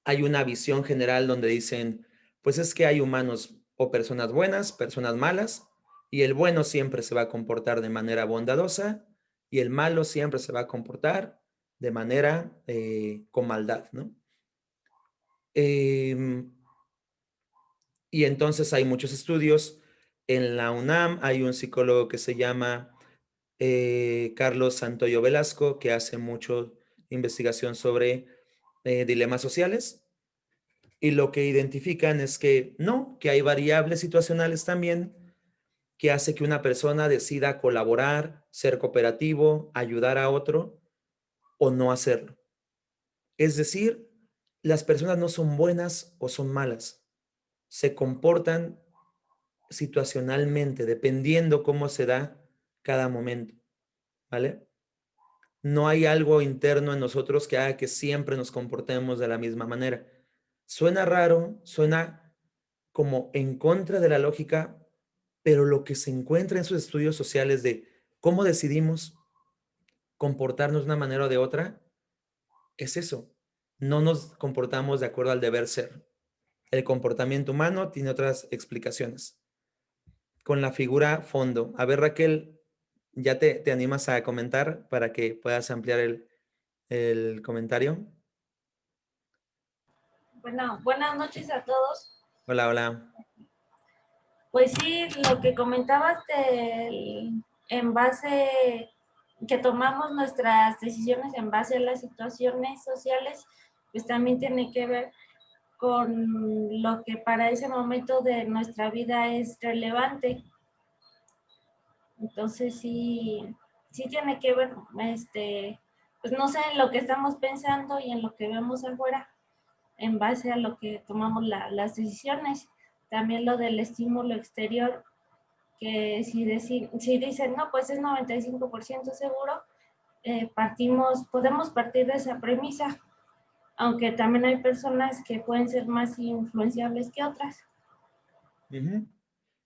hay una visión general donde dicen, pues es que hay humanos o personas buenas, personas malas, y el bueno siempre se va a comportar de manera bondadosa y el malo siempre se va a comportar de manera con maldad, ¿no? Y entonces hay muchos estudios. En la UNAM hay un psicólogo que se llama Carlos Santoyo Velasco, que hace mucho investigación sobre dilemas sociales. Y lo que identifican es que no, que hay variables situacionales también que hace que una persona decida colaborar, ser cooperativo, ayudar a otro o no hacerlo. Es decir, las personas no son buenas o son malas. Se comportan situacionalmente, dependiendo cómo se da cada momento, ¿vale? No hay algo interno en nosotros que haga que siempre nos comportemos de la misma manera. Suena raro, suena como en contra de la lógica, pero lo que se encuentra en sus estudios sociales de cómo decidimos comportarnos de una manera o de otra, es eso. No nos comportamos de acuerdo al deber ser. El comportamiento humano tiene otras explicaciones. Con la figura fondo. A ver, Raquel, ¿ya te animas a comentar para que puedas ampliar el comentario? Bueno, buenas noches a todos. Hola, hola. Pues sí, lo que comentabas en base, que tomamos nuestras decisiones en base a las situaciones sociales, pues también tiene que ver con lo que para ese momento de nuestra vida es relevante. Entonces sí tiene que ver, pues no sé, en lo que estamos pensando y en lo que vemos afuera, en base a lo que tomamos las decisiones. También lo del estímulo exterior, que si dicen, no, pues es 95% seguro, podemos partir de esa premisa, aunque también hay personas que pueden ser más influenciables que otras.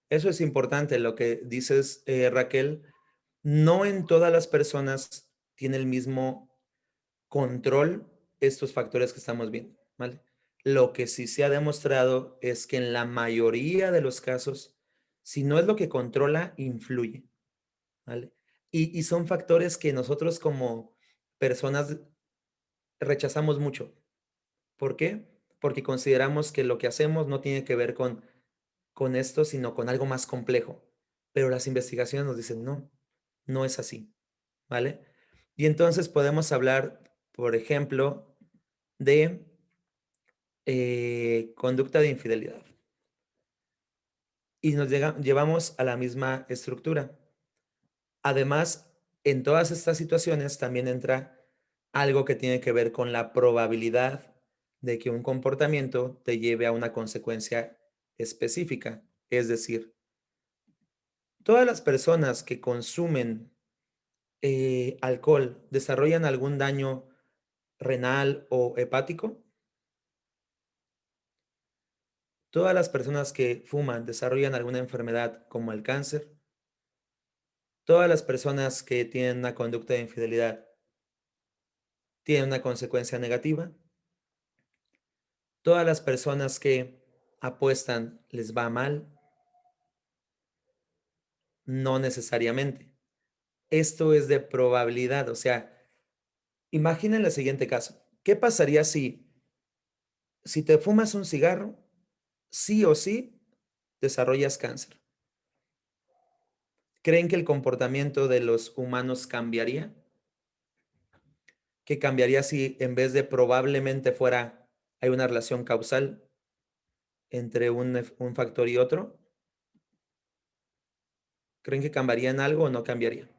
Eso es importante, lo que dices, Raquel. No en todas las personas tiene el mismo control estos factores que estamos viendo, ¿vale? Lo que sí se ha demostrado es que en la mayoría de los casos, si no es lo que controla, influye, ¿vale? Y son factores que nosotros como personas rechazamos mucho. ¿Por qué? Porque consideramos que lo que hacemos no tiene que ver con esto, sino con algo más complejo. Pero las investigaciones nos dicen, no, no es así, ¿vale? Y entonces podemos hablar, por ejemplo, de conducta de infidelidad. Y nos llevamos a la misma estructura. Además, en todas estas situaciones también entra algo que tiene que ver con la probabilidad de que un comportamiento te lleve a una consecuencia específica. Es decir, todas las personas que consumen alcohol desarrollan algún daño renal o hepático. Todas las personas que fuman desarrollan alguna enfermedad como el cáncer. Todas las personas que tienen una conducta de infidelidad tiene una consecuencia negativa. Todas las personas que apuestan les va mal. No necesariamente. Esto es de probabilidad. O sea, imaginen el siguiente caso. ¿Qué pasaría si te fumas un cigarro, sí o sí desarrollas cáncer? ¿Creen que el comportamiento de los humanos cambiaría? ¿Qué cambiaría si en vez de probablemente fuera, hay una relación causal entre un factor y otro? ¿Creen que cambiaría en algo o no cambiaría?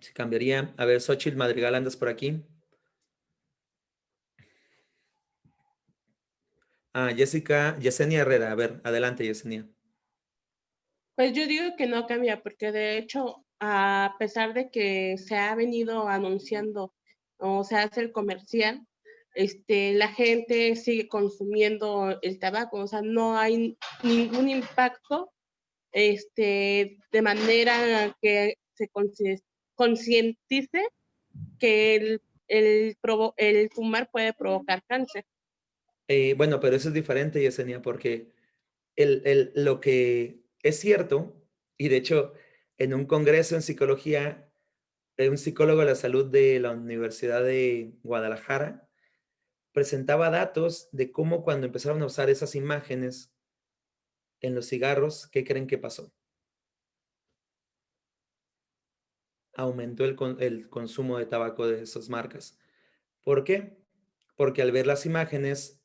Si cambiaría. A ver, Xochitl Madrigal, ¿andas por aquí? Jessica, Yesenia Herrera. A ver, adelante, Yesenia. Pues yo digo que no cambia, porque de hecho, a pesar de que se ha venido anunciando o se hace el comercial, la gente sigue consumiendo el tabaco, o sea, no hay ningún impacto, de manera que se concientice que el fumar puede provocar cáncer. Bueno, pero eso es diferente, Yesenia, porque lo que es cierto, y de hecho, en un congreso en psicología, un psicólogo de la salud de la Universidad de Guadalajara presentaba datos de cómo cuando empezaron a usar esas imágenes en los cigarros, ¿qué creen que pasó? Aumentó el consumo de tabaco de esas marcas. ¿Por qué? Porque al ver las imágenes,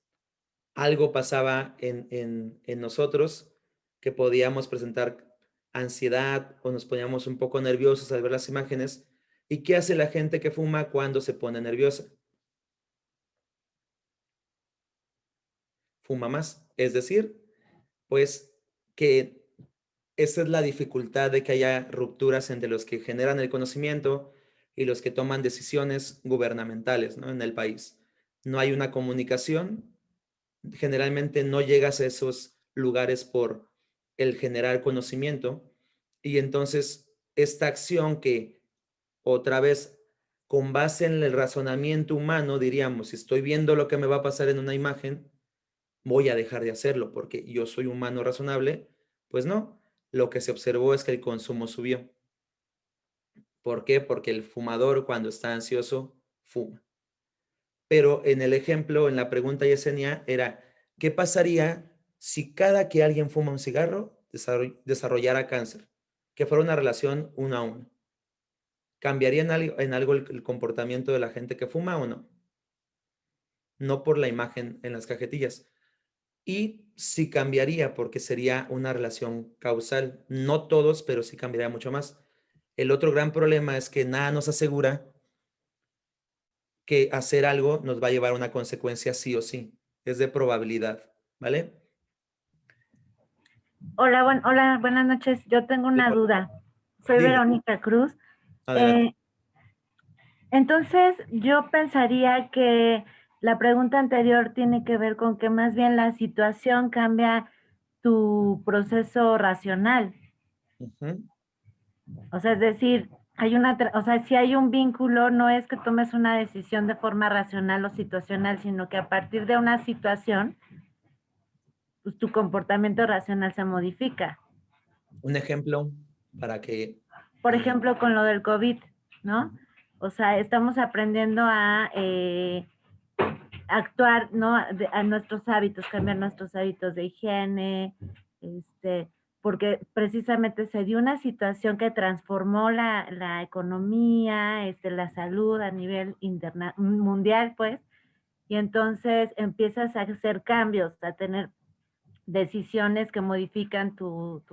algo pasaba en nosotros que podíamos presentar ansiedad o nos poníamos un poco nerviosos al ver las imágenes. ¿Y qué hace la gente que fuma cuando se pone nerviosa? Fuma más. Es decir, pues que esa es la dificultad de que haya rupturas entre los que generan el conocimiento y los que toman decisiones gubernamentales, ¿no? En el país. No hay una comunicación. Generalmente no llegas a esos lugares por el generar conocimiento y entonces esta acción que otra vez con base en el razonamiento humano diríamos, si estoy viendo lo que me va a pasar en una imagen, voy a dejar de hacerlo porque yo soy humano razonable. Pues no, lo que se observó es que el consumo subió. ¿Por qué? Porque el fumador cuando está ansioso fuma. Pero en el ejemplo, en la pregunta Yesenia, era, ¿qué pasaría si cada que alguien fuma un cigarro desarrollara cáncer? Que fuera una relación 1 a 1. ¿Cambiaría en algo el comportamiento de la gente que fuma o no? No por la imagen en las cajetillas. Y sí cambiaría porque sería una relación causal. No todos, pero sí cambiaría mucho más. El otro gran problema es que nada nos asegura que hacer algo nos va a llevar a una consecuencia sí o sí. Es de probabilidad, ¿vale? Hola, buenas noches. Yo tengo una duda. Soy Dime. Verónica Cruz. Adelante. Entonces, yo pensaría que la pregunta anterior tiene que ver con que más bien la situación cambia tu proceso racional. Ujú. O sea, es decir, si hay un vínculo, no es que tomes una decisión de forma racional o situacional, sino que a partir de una situación, pues tu comportamiento racional se modifica. Un ejemplo para que... Por ejemplo, con lo del COVID, ¿no? O sea, estamos aprendiendo a actuar, ¿no? A nuestros hábitos, cambiar nuestros hábitos de higiene, porque precisamente se dio una situación que transformó la economía, la salud a nivel mundial, pues, y entonces empiezas a hacer cambios, a tener decisiones que modifican tu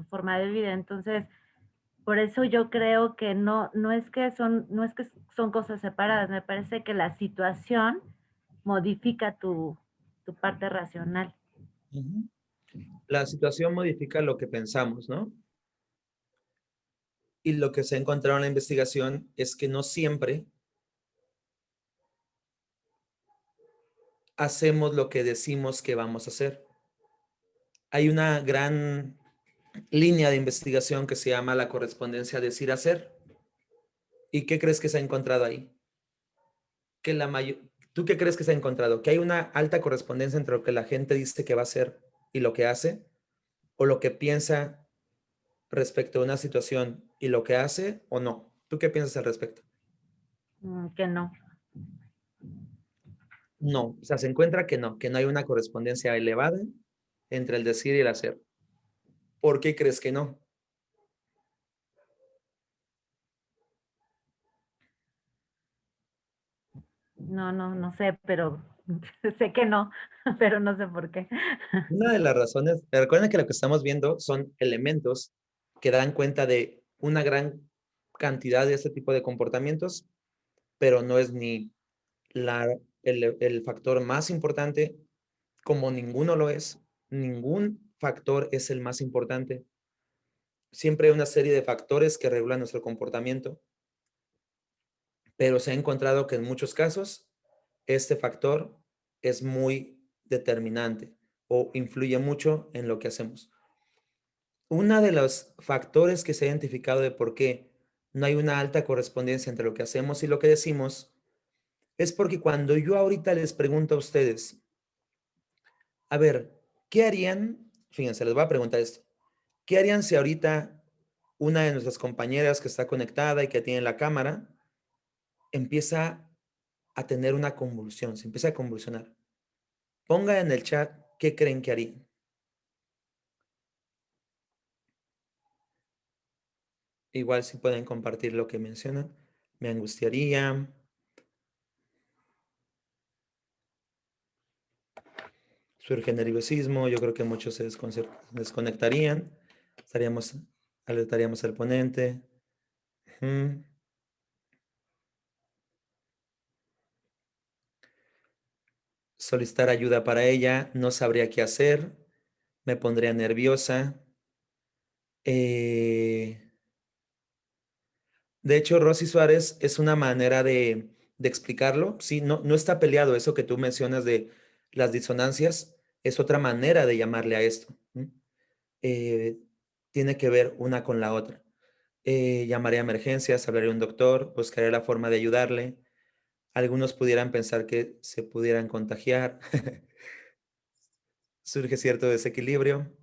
forma de vida. Entonces, por eso yo creo que no es que son cosas separadas, me parece que la situación modifica tu parte racional. Ujú. La situación modifica lo que pensamos, ¿no? Y lo que se ha encontrado en la investigación es que no siempre hacemos lo que decimos que vamos a hacer. Hay una gran línea de investigación que se llama la correspondencia decir-hacer. ¿Y qué crees que se ha encontrado ahí? que ¿tú qué crees que se ha encontrado? ¿Que hay una alta correspondencia entre lo que la gente dice que va a hacer y lo que hace? ¿O lo que piensa respecto a una situación y lo que hace o no? ¿Tú qué piensas al respecto? Que no. No, o sea, se encuentra que no hay una correspondencia elevada entre el decir y el hacer. ¿Por qué crees que no? No sé, pero sé que no, pero no sé por qué. Una de las razones, recuerden que lo que estamos viendo son elementos que dan cuenta de una gran cantidad de este tipo de comportamientos, pero no es ni el factor más importante, como ninguno lo es. Ningún factor es el más importante. Siempre hay una serie de factores que regulan nuestro comportamiento, pero se ha encontrado que en muchos casos este factor es muy determinante o influye mucho en lo que hacemos. Uno de los factores que se ha identificado de por qué no hay una alta correspondencia entre lo que hacemos y lo que decimos es porque cuando yo ahorita les pregunto a ustedes, a ver, ¿qué harían? Fíjense, les voy a preguntar esto. ¿Qué harían si ahorita una de nuestras compañeras que está conectada y que tiene la cámara empieza a tener una convulsión, se empieza a convulsionar? Pongan en el chat qué creen que harían. Igual si pueden compartir lo que mencionan. Me angustiaría. Surge nerviosismo. Yo creo que muchos se desconectarían. Alertaríamos al ponente. Solicitar ayuda para ella. No sabría qué hacer. Me pondría nerviosa. De hecho, Rosy Suárez es una manera de explicarlo. Sí, no está peleado eso que tú mencionas de las disonancias. Es otra manera de llamarle a esto. Tiene que ver una con la otra. Llamaría a emergencias, hablaría a un doctor, buscaría la forma de ayudarle. Algunos pudieran pensar que se pudieran contagiar. Surge cierto desequilibrio.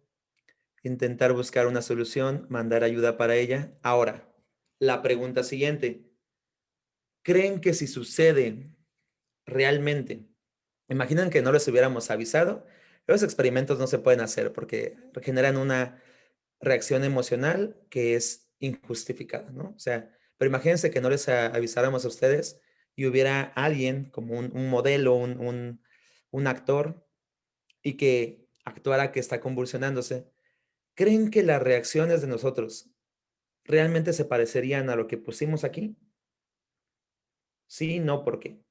Intentar buscar una solución, mandar ayuda para ella. Ahora, la pregunta siguiente. ¿Creen que si sucede realmente, imaginan que no les hubiéramos avisado? Los experimentos no se pueden hacer porque generan una reacción emocional que es injustificada, ¿no? O sea, pero imagínense que no les avisáramos a ustedes y hubiera alguien como un modelo, un actor y que actuara que está convulsionándose. ¿Creen que las reacciones de nosotros realmente se parecerían a lo que pusimos aquí? Sí, no, ¿por qué?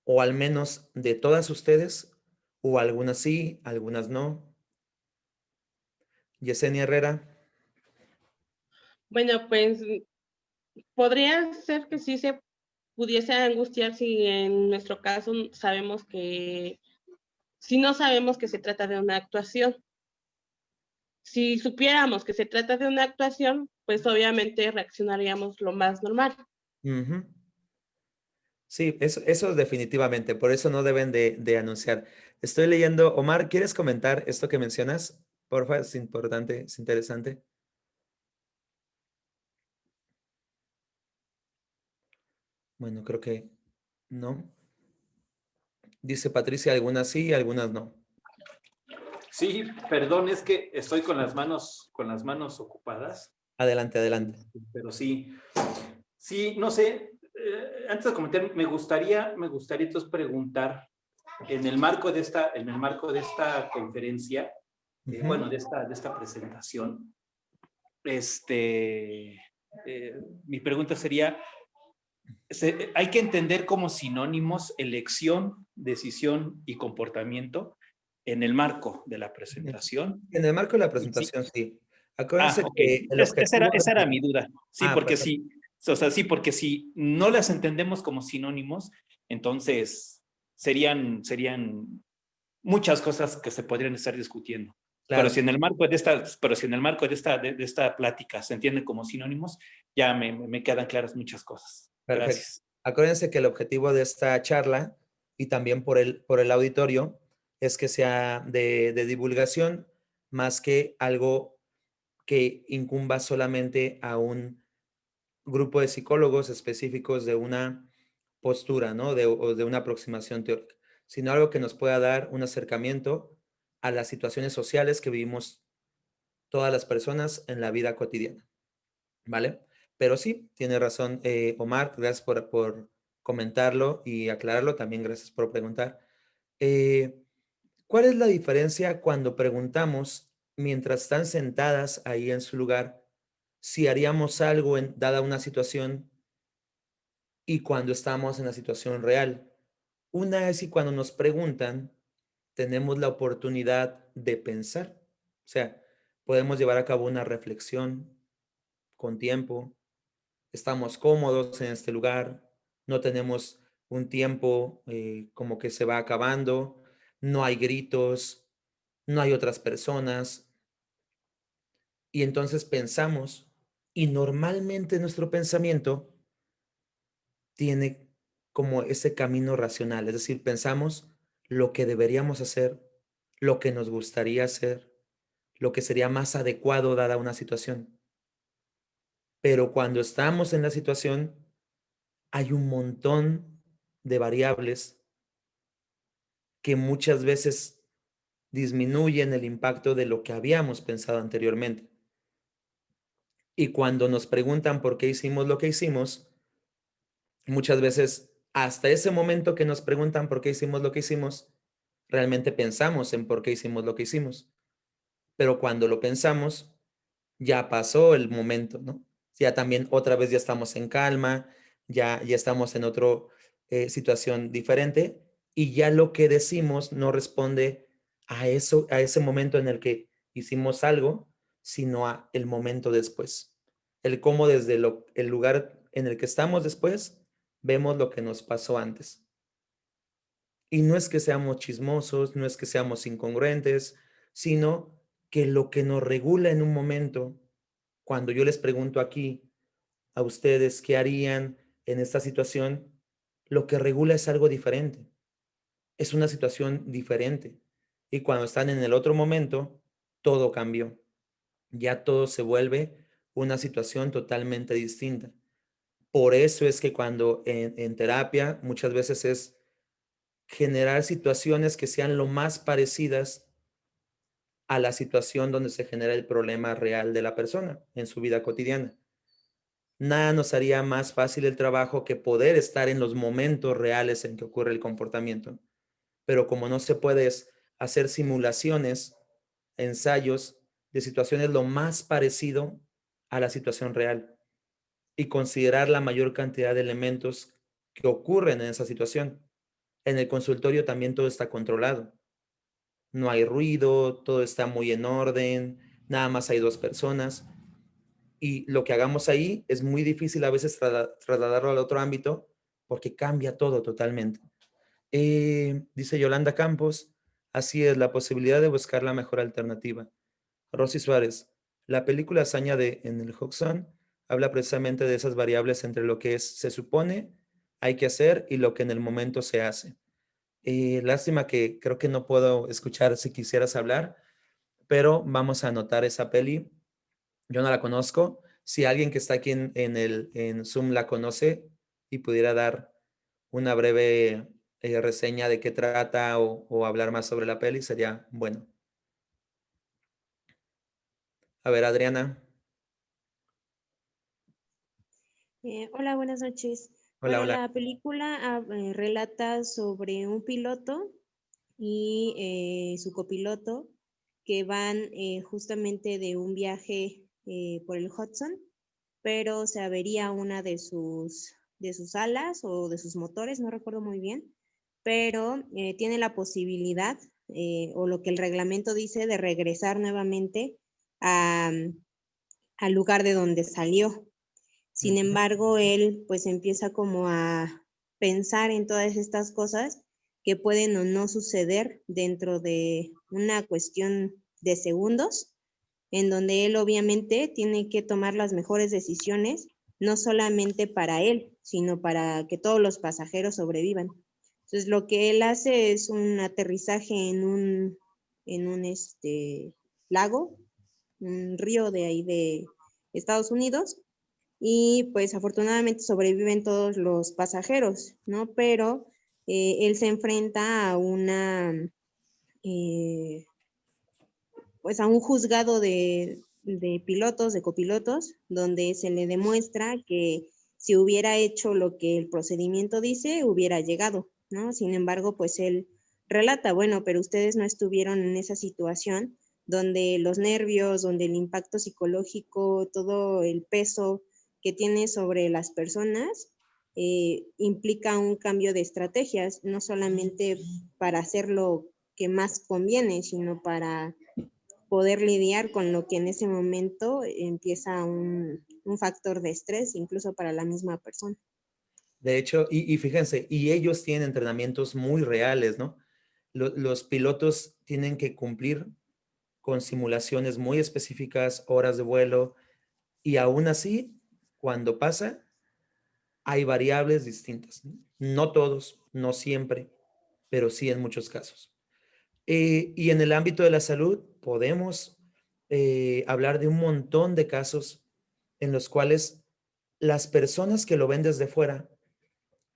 O al menos de todas ustedes, o algunas sí, algunas no. Yesenia Herrera. Bueno, pues podría ser que sí se pudiese angustiar si en nuestro caso sabemos que, si no sabemos que se trata de una actuación. Si supiéramos que se trata de una actuación, pues obviamente reaccionaríamos lo más normal. Sí, eso definitivamente, por eso no deben de anunciar. Estoy leyendo, Omar, ¿quieres comentar esto que mencionas? Porfa, es importante, es interesante. Bueno, creo que no. Dice Patricia, algunas sí, algunas no. Sí, perdón, es que estoy con las manos ocupadas. Adelante, adelante. Pero sí, no sé. Antes de comentar, me gustaría entonces preguntar en el marco de esta conferencia, bueno, de esta presentación, mi pregunta sería, hay que entender como sinónimos elección, decisión y comportamiento en el marco de la presentación. En el marco de la presentación, sí. Acuérdense que esa era mi duda. Sí, porque perfecto. porque si no las entendemos como sinónimos, entonces serían muchas cosas que se podrían estar discutiendo. Claro. Pero si en el marco de esta plática se entienden como sinónimos, ya me quedan claras muchas cosas. Perfecto. Gracias. Acuérdense que el objetivo de esta charla y también por el auditorio es que sea de divulgación más que algo que incumba solamente a un grupo de psicólogos específicos de una postura, ¿no? O de una aproximación teórica, sino algo que nos pueda dar un acercamiento a las situaciones sociales que vivimos todas las personas en la vida cotidiana, ¿vale? Pero sí, tiene razón Omar, gracias por comentarlo y aclararlo, también gracias por preguntar. ¿Cuál es la diferencia cuando preguntamos, mientras están sentadas ahí en su lugar, si haríamos algo dada una situación y cuando estamos en la situación real? Una es y cuando nos preguntan, tenemos la oportunidad de pensar. O sea, podemos llevar a cabo una reflexión con tiempo. Estamos cómodos en este lugar. No tenemos un tiempo como que se va acabando. No hay gritos. No hay otras personas. Y entonces pensamos, y normalmente nuestro pensamiento tiene como ese camino racional, es decir, pensamos lo que deberíamos hacer, lo que nos gustaría hacer, lo que sería más adecuado dada una situación. Pero cuando estamos en la situación, hay un montón de variables que muchas veces disminuyen el impacto de lo que habíamos pensado anteriormente. Y cuando nos preguntan por qué hicimos lo que hicimos, muchas veces hasta ese momento que nos preguntan por qué hicimos lo que hicimos, realmente pensamos en por qué hicimos lo que hicimos. Pero cuando lo pensamos, ya pasó el momento, ¿no? Ya también otra vez ya estamos en calma, ya estamos en otra situación diferente y ya lo que decimos no responde a eso, a ese momento en el que hicimos algo, sino a el momento después. El cómo desde el lugar en el que estamos después, vemos lo que nos pasó antes. Y no es que seamos chismosos, no es que seamos incongruentes, sino que lo que nos regula en un momento, cuando yo les pregunto aquí a ustedes qué harían en esta situación, lo que regula es algo diferente. Es una situación diferente. Y cuando están en el otro momento, todo cambió. Ya todo se vuelve una situación totalmente distinta. Por eso es que cuando en terapia muchas veces es generar situaciones que sean lo más parecidas a la situación donde se genera el problema real de la persona en su vida cotidiana. Nada nos haría más fácil el trabajo que poder estar en los momentos reales en que ocurre el comportamiento. Pero como no se puede hacer simulaciones, ensayos de situaciones lo más parecido a la situación real y considerar la mayor cantidad de elementos que ocurren en esa situación. En el consultorio también todo está controlado. No hay ruido, todo está muy en orden, nada más hay 2 personas. Y lo que hagamos ahí es muy difícil a veces trasladarlo al otro ámbito porque cambia todo totalmente. Dice Yolanda Campos, así es, la posibilidad de buscar la mejor alternativa. Rosy Suárez, la película Hazaña en el Hudson habla precisamente de esas variables entre lo que se supone, hay que hacer y lo que en el momento se hace. Lástima que creo que no puedo escuchar si quisieras hablar, pero vamos a anotar esa peli. Yo no la conozco. Si alguien que está aquí en Zoom la conoce y pudiera dar una breve reseña de qué trata o hablar más sobre la peli, sería bueno. A ver, Adriana. Hola, buenas noches. Hola, Bueno, hola. la película relata sobre un piloto y su copiloto que van justamente de un viaje por el Hudson, pero se avería una de sus alas o de sus motores, no recuerdo muy bien, pero tiene la posibilidad o lo que el reglamento dice de regresar nuevamente al lugar de donde salió. Sin embargo, él pues empieza como a pensar en todas estas cosas que pueden o no suceder dentro de una cuestión de segundos, en donde él obviamente tiene que tomar las mejores decisiones no solamente para él, sino para que todos los pasajeros sobrevivan. Entonces, lo que él hace es un aterrizaje en un lago, un río de ahí de Estados Unidos, y pues afortunadamente sobreviven todos los pasajeros, ¿no? Pero él se enfrenta a pues a un juzgado de pilotos, de copilotos, donde se le demuestra que si hubiera hecho lo que el procedimiento dice, hubiera llegado, ¿no? Sin embargo, pues él relata, bueno, pero ustedes no estuvieron en esa situación donde los nervios, donde el impacto psicológico, todo el peso que tiene sobre las personas, implica un cambio de estrategias, no solamente para hacer lo que más conviene, sino para poder lidiar con lo que en ese momento empieza un factor de estrés, incluso para la misma persona. De hecho, y fíjense, y ellos tienen entrenamientos muy reales, ¿no? Los pilotos tienen que cumplir con simulaciones muy específicas, horas de vuelo, y aún así, cuando pasa, hay variables distintas. No todos, no siempre, pero sí en muchos casos. Y en el ámbito de la salud, podemos hablar de un montón de casos en los cuales las personas que lo ven desde fuera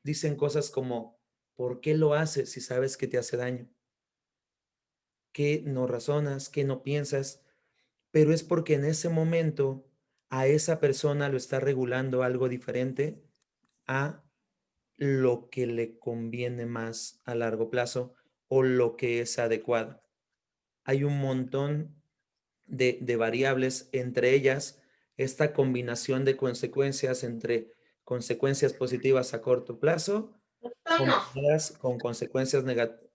dicen cosas como, ¿por qué lo haces si sabes que te hace daño? ¿Qué no razonas? ¿Qué no piensas? Pero es porque en ese momento a esa persona lo está regulando algo diferente a lo que le conviene más a largo plazo o lo que es adecuado. Hay un montón de variables, entre ellas esta combinación de consecuencias entre consecuencias positivas a corto plazo combinadas con consecuencias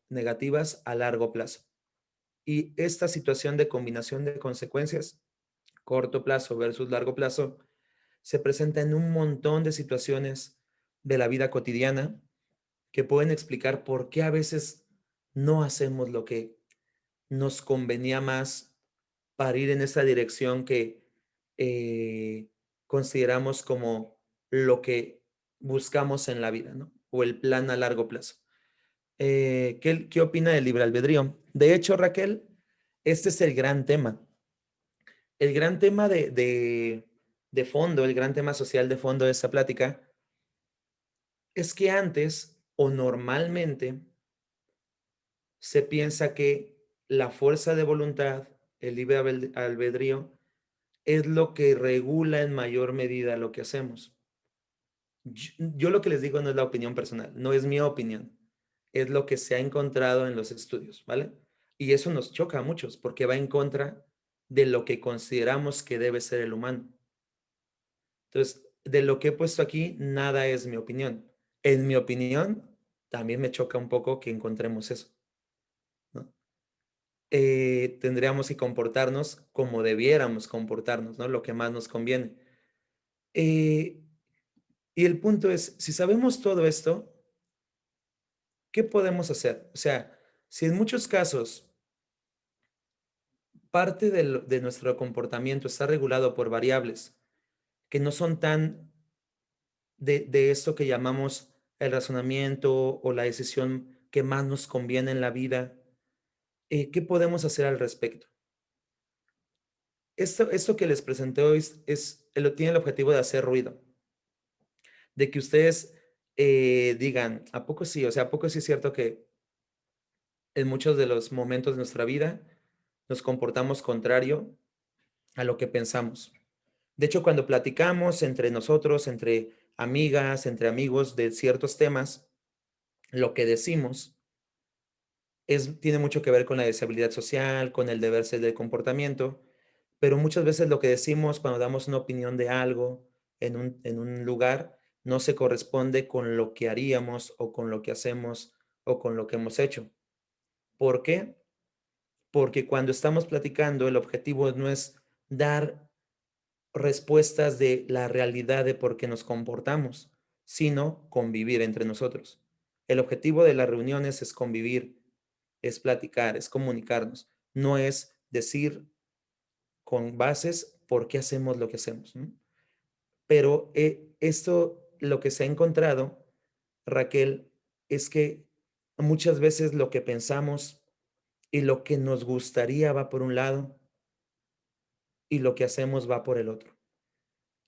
negativas a largo plazo. Y esta situación de combinación de consecuencias, corto plazo versus largo plazo, se presenta en un montón de situaciones de la vida cotidiana que pueden explicar por qué a veces no hacemos lo que nos convenía más para ir en esa dirección que consideramos como lo que buscamos en la vida, ¿no? O el plan a largo plazo. ¿Qué opina del libre albedrío? De hecho, Raquel, este es el gran tema. El gran tema de fondo, el gran tema social de fondo de esta plática es que antes o normalmente se piensa que la fuerza de voluntad, el libre albedrío, es lo que regula en mayor medida lo que hacemos. Yo lo que les digo no es la opinión personal, no es mi opinión, es lo que se ha encontrado en los estudios, ¿vale? Y eso nos choca a muchos porque va en contra de lo que consideramos que debe ser el humano. Entonces, de lo que he puesto aquí, nada es mi opinión. En mi opinión, también me choca un poco que encontremos eso, ¿no? Tendríamos que comportarnos como debiéramos comportarnos, ¿no? Lo que más nos conviene. Y el punto es, si sabemos todo esto, ¿qué podemos hacer? O sea, si en muchos casos parte de nuestro comportamiento está regulado por variables que no son tan de esto que llamamos el razonamiento o la decisión que más nos conviene en la vida, ¿qué podemos hacer al respecto? Esto que les presenté hoy tiene el objetivo de hacer ruido, de que ustedes digan, ¿a poco sí? O sea, ¿a poco sí es cierto que en muchos de los momentos de nuestra vida nos comportamos contrario a lo que pensamos? De hecho, cuando platicamos entre nosotros, entre amigas, entre amigos de ciertos temas, lo que decimos tiene mucho que ver con la deseabilidad social, con el deber ser del comportamiento, pero muchas veces lo que decimos cuando damos una opinión de algo en un lugar no se corresponde con lo que haríamos o con lo que hacemos o con lo que hemos hecho. ¿Por qué? Porque cuando estamos platicando, el objetivo no es dar respuestas de la realidad de por qué nos comportamos, sino convivir entre nosotros. El objetivo de las reuniones es convivir, es platicar, es comunicarnos, no es decir con bases por qué hacemos lo que hacemos, ¿no? Pero esto, lo que se ha encontrado, Raquel, es que muchas veces lo que pensamos y lo que nos gustaría va por un lado y lo que hacemos va por el otro.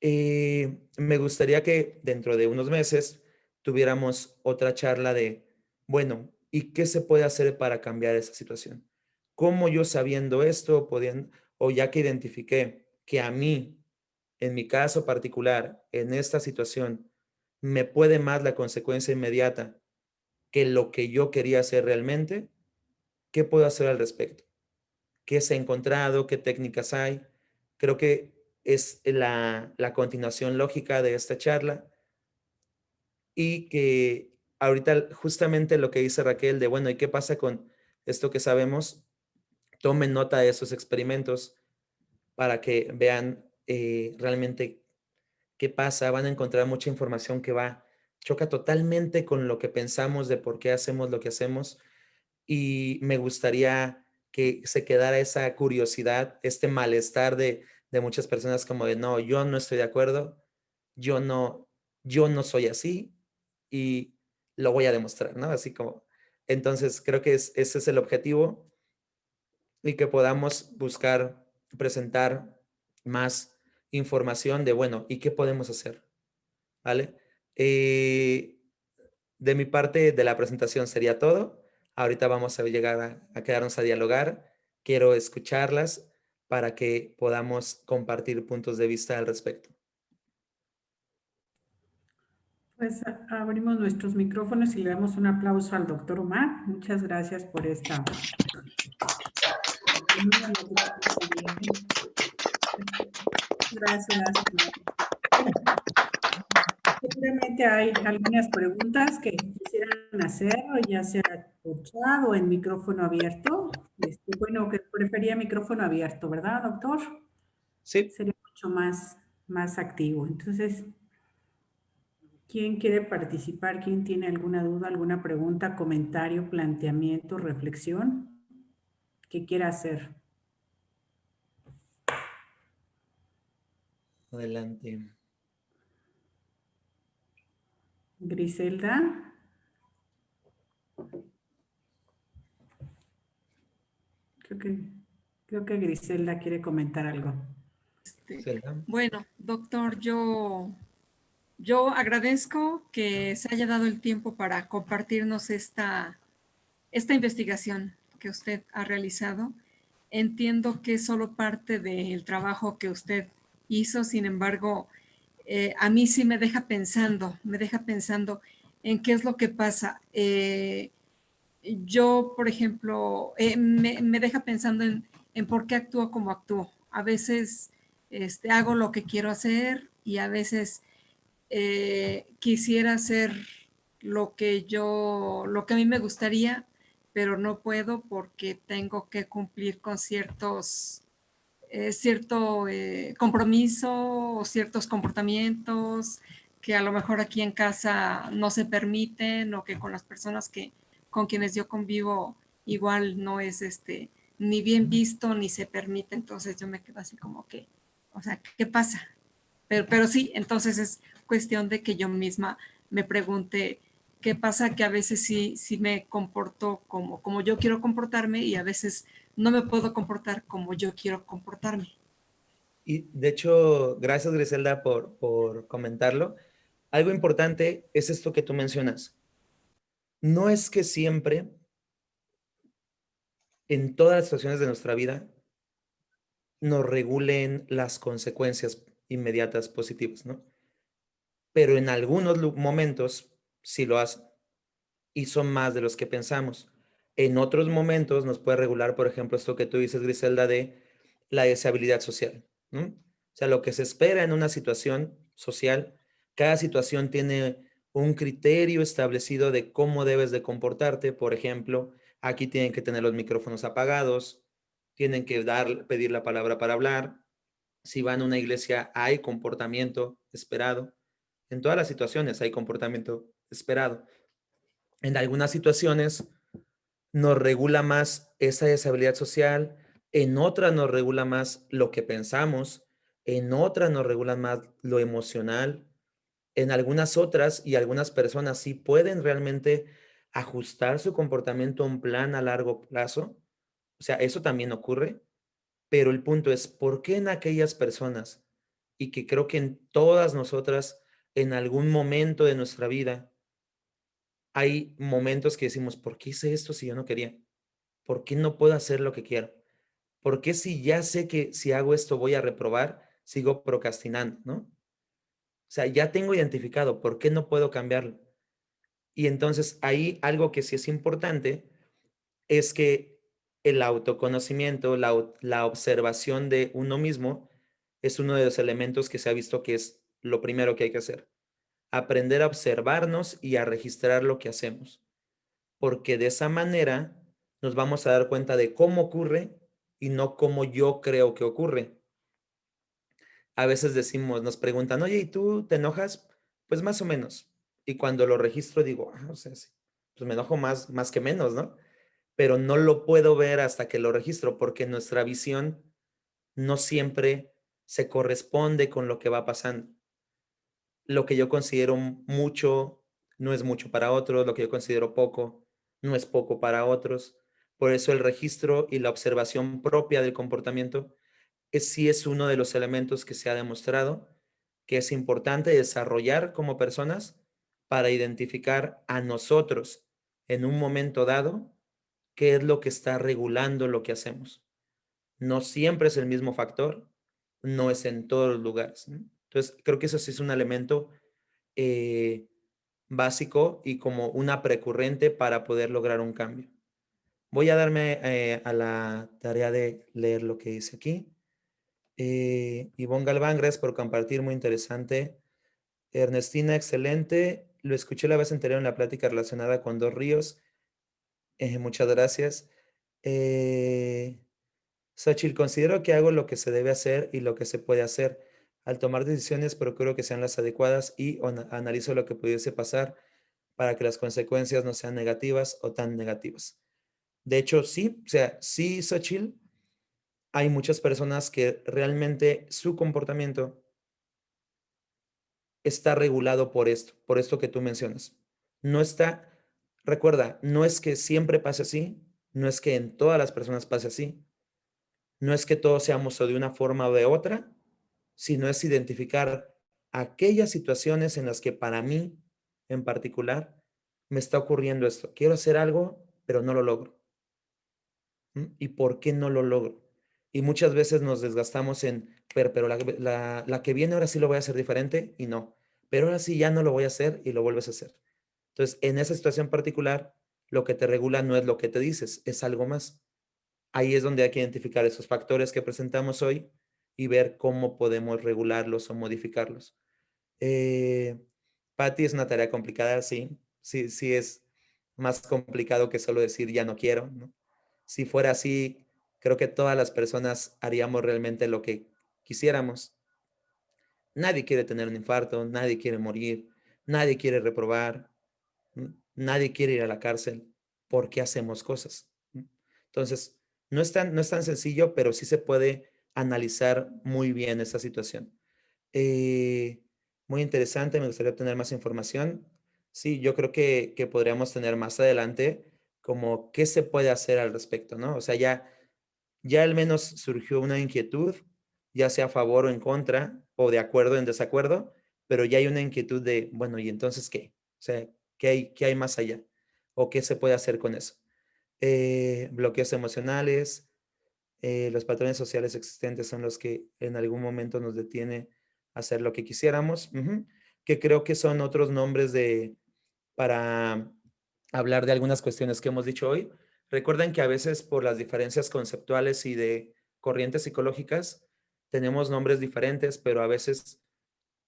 Me gustaría que dentro de unos meses tuviéramos otra charla de, bueno, ¿y qué se puede hacer para cambiar esa situación? ¿Cómo yo sabiendo esto, o ya que identifiqué que a mí, en mi caso particular, en esta situación, me puede más la consecuencia inmediata que lo que yo quería hacer realmente? ¿Qué puedo hacer al respecto? ¿Qué se ha encontrado? ¿Qué técnicas hay? Creo que es la continuación lógica de esta charla y que ahorita justamente lo que dice Raquel de, bueno, ¿y qué pasa con esto que sabemos? Tomen nota de esos experimentos para que vean realmente qué pasa. Van a encontrar mucha información que choca totalmente con lo que pensamos de por qué hacemos lo que hacemos, y me gustaría que se quedara esa curiosidad, este malestar de muchas personas como de, no, yo no estoy de acuerdo, yo no, yo no soy así y lo voy a demostrar, ¿no? Así como, entonces creo que ese es el objetivo, y que podamos buscar, presentar más información de, bueno, ¿y qué podemos hacer? ¿Vale? De mi parte, de la presentación sería todo. Ahorita vamos a llegar a quedarnos a dialogar. Quiero escucharlas para que podamos compartir puntos de vista al respecto. Pues abrimos nuestros micrófonos y le damos un aplauso al doctor Omar. Muchas gracias por esta. Gracias. Seguramente hay algunas preguntas que quisieran hacer, ya sea por chat o en micrófono abierto. Bueno, que prefería micrófono abierto, ¿verdad, doctor? Sí. Sería mucho más activo. Entonces, ¿quién quiere participar? ¿Quién tiene alguna duda, alguna pregunta, comentario, planteamiento, reflexión que quiera hacer? Adelante. Griselda. Creo que Griselda quiere comentar algo. Bueno, doctor, yo agradezco que se haya dado el tiempo para compartirnos esta investigación que usted ha realizado. Entiendo que es solo parte del trabajo que usted hizo, sin embargo, a mí sí me deja pensando en qué es lo que pasa. Yo, por ejemplo, me deja pensando en por qué actúo como actúo. A veces hago lo que quiero hacer y a veces quisiera hacer lo que a mí me gustaría, pero no puedo porque tengo que cumplir con cierto compromiso o ciertos comportamientos que a lo mejor aquí en casa no se permiten, o que con las personas con quienes yo convivo igual no es ni bien visto ni se permite. Entonces yo me quedo así como que, o sea, ¿qué pasa? Pero sí, entonces es cuestión de que yo misma me pregunte qué pasa, que a veces sí me comporto como yo quiero comportarme y a veces no me puedo comportar como yo quiero comportarme. Y de hecho, gracias Griselda por comentarlo. Algo importante es esto que tú mencionas. No es que siempre, en todas las situaciones de nuestra vida, nos regulen las consecuencias inmediatas positivas, ¿no? Pero en algunos momentos sí lo hacen, y son más de los que pensamos. En otros momentos nos puede regular, por ejemplo, esto que tú dices, Griselda, de la deseabilidad social, ¿no? O sea, lo que se espera en una situación social, cada situación tiene un criterio establecido de cómo debes de comportarte. Por ejemplo, aquí tienen que tener los micrófonos apagados, tienen que pedir la palabra para hablar. Si van a una iglesia, hay comportamiento esperado. En todas las situaciones hay comportamiento esperado. En algunas situaciones nos regula más esa deshabilidad social, en otras nos regula más lo que pensamos, en otras nos regulan más lo emocional, en algunas otras y algunas personas sí pueden realmente ajustar su comportamiento a un plan a largo plazo. O sea, eso también ocurre, pero el punto es, ¿por qué en aquellas personas, y que creo que en todas nosotras, en algún momento de nuestra vida, hay momentos que decimos, ¿por qué hice esto si yo no quería? ¿Por qué no puedo hacer lo que quiero? ¿Por qué si ya sé que si hago esto voy a reprobar, sigo procrastinando, ¿no? O sea, ya tengo identificado, ¿por qué no puedo cambiarlo? Y entonces ahí algo que sí es importante es que el autoconocimiento, la observación de uno mismo es uno de los elementos que se ha visto que es lo primero que hay que hacer. Aprender a observarnos y a registrar lo que hacemos, porque de esa manera nos vamos a dar cuenta de cómo ocurre y no cómo yo creo que ocurre. A veces decimos, nos preguntan, oye, ¿y tú te enojas? Pues más o menos. Y cuando lo registro digo, o sea, sí, pues me enojo más que menos, ¿no? Pero no lo puedo ver hasta que lo registro, porque nuestra visión no siempre se corresponde con lo que va pasando. Lo que yo considero mucho no es mucho para otros, lo que yo considero poco no es poco para otros. Por eso el registro y la observación propia del comportamiento sí es uno de los elementos que se ha demostrado que es importante desarrollar como personas para identificar a nosotros en un momento dado qué es lo que está regulando lo que hacemos. No siempre es el mismo factor, no es en todos los lugares, ¿no? Entonces, creo que eso sí es un elemento eh, básico y como una precurrente para poder lograr un cambio. Voy a darme a la tarea de leer lo que dice aquí. Ivonne Galván, gracias por compartir, muy interesante. Ernestina, excelente. Lo escuché la vez anterior en la plática relacionada con Dos Ríos. Muchas gracias. Xochitl, considero que hago lo que se debe hacer y lo que se puede hacer. Al tomar decisiones, procuro que sean las adecuadas y analizo lo que pudiese pasar para que las consecuencias no sean negativas o tan negativas. De hecho, sí, o sea, sí, Xochitl, hay muchas personas que realmente su comportamiento está regulado por esto que tú mencionas. No está, recuerda, no es que siempre pase así, no es que en todas las personas pase así, no es que todos seamos o de una forma o de otra, sino es identificar aquellas situaciones en las que para mí, en particular, me está ocurriendo esto. Quiero hacer algo, pero no lo logro. ¿Y por qué no lo logro? Y muchas veces nos desgastamos en, pero la que viene ahora sí lo voy a hacer diferente y no. Pero ahora sí ya no lo voy a hacer y lo vuelves a hacer. Entonces, en esa situación particular, lo que te regula no es lo que te dices, es algo más. Ahí es donde hay que identificar esos factores que presentamos hoy y ver cómo podemos regularlos o modificarlos. Patty, es una tarea complicada, sí. Sí es más complicado que solo decir ya no quiero, ¿no? Si fuera así, creo que todas las personas haríamos realmente lo que quisiéramos. Nadie quiere tener un infarto, nadie quiere morir, nadie quiere reprobar, nadie quiere ir a la cárcel porque hacemos cosas. Entonces, no es tan sencillo, pero sí se puede analizar muy bien esta situación. Muy interesante, me gustaría obtener más información. Sí, yo creo que podríamos tener más adelante como qué se puede hacer al respecto, ¿no? O sea, ya al menos surgió una inquietud, ya sea a favor o en contra, o de acuerdo o en desacuerdo, pero ya hay una inquietud de, bueno, ¿y entonces qué? O sea, ¿qué hay más allá? ¿O qué se puede hacer con eso? Bloqueos emocionales, los patrones sociales existentes son los que en algún momento nos detiene a hacer lo que quisiéramos, que creo que son otros nombres para hablar de algunas cuestiones que hemos dicho hoy. Recuerden que a veces por las diferencias conceptuales y de corrientes psicológicas tenemos nombres diferentes, pero a veces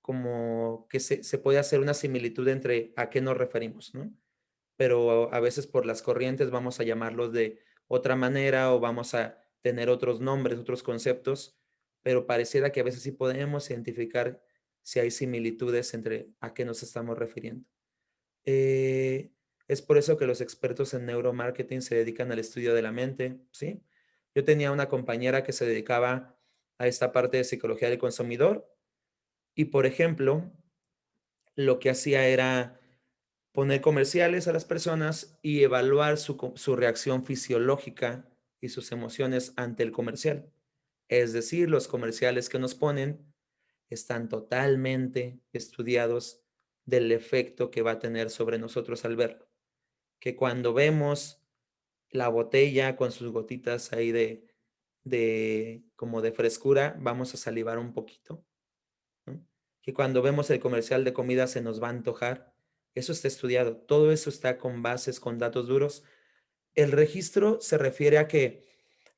como que se puede hacer una similitud entre a qué nos referimos, ¿no? Pero a veces por las corrientes vamos a llamarlos de otra manera o vamos a tener otros nombres, otros conceptos, pero pareciera que a veces sí podemos identificar si hay similitudes entre a qué nos estamos refiriendo. Es por eso que los expertos en neuromarketing se dedican al estudio de la mente, ¿sí? Yo tenía una compañera que se dedicaba a esta parte de psicología del consumidor. Y, por ejemplo, lo que hacía era poner comerciales a las personas y evaluar su reacción fisiológica y sus emociones ante el comercial. Es decir, los comerciales que nos ponen están totalmente estudiados del efecto que va a tener sobre nosotros al verlo. Que cuando vemos la botella con sus gotitas ahí como de frescura, vamos a salivar un poquito, ¿no? Que cuando vemos el comercial de comida se nos va a antojar. Eso está estudiado. Todo eso está con bases, con datos duros. El registro se refiere a que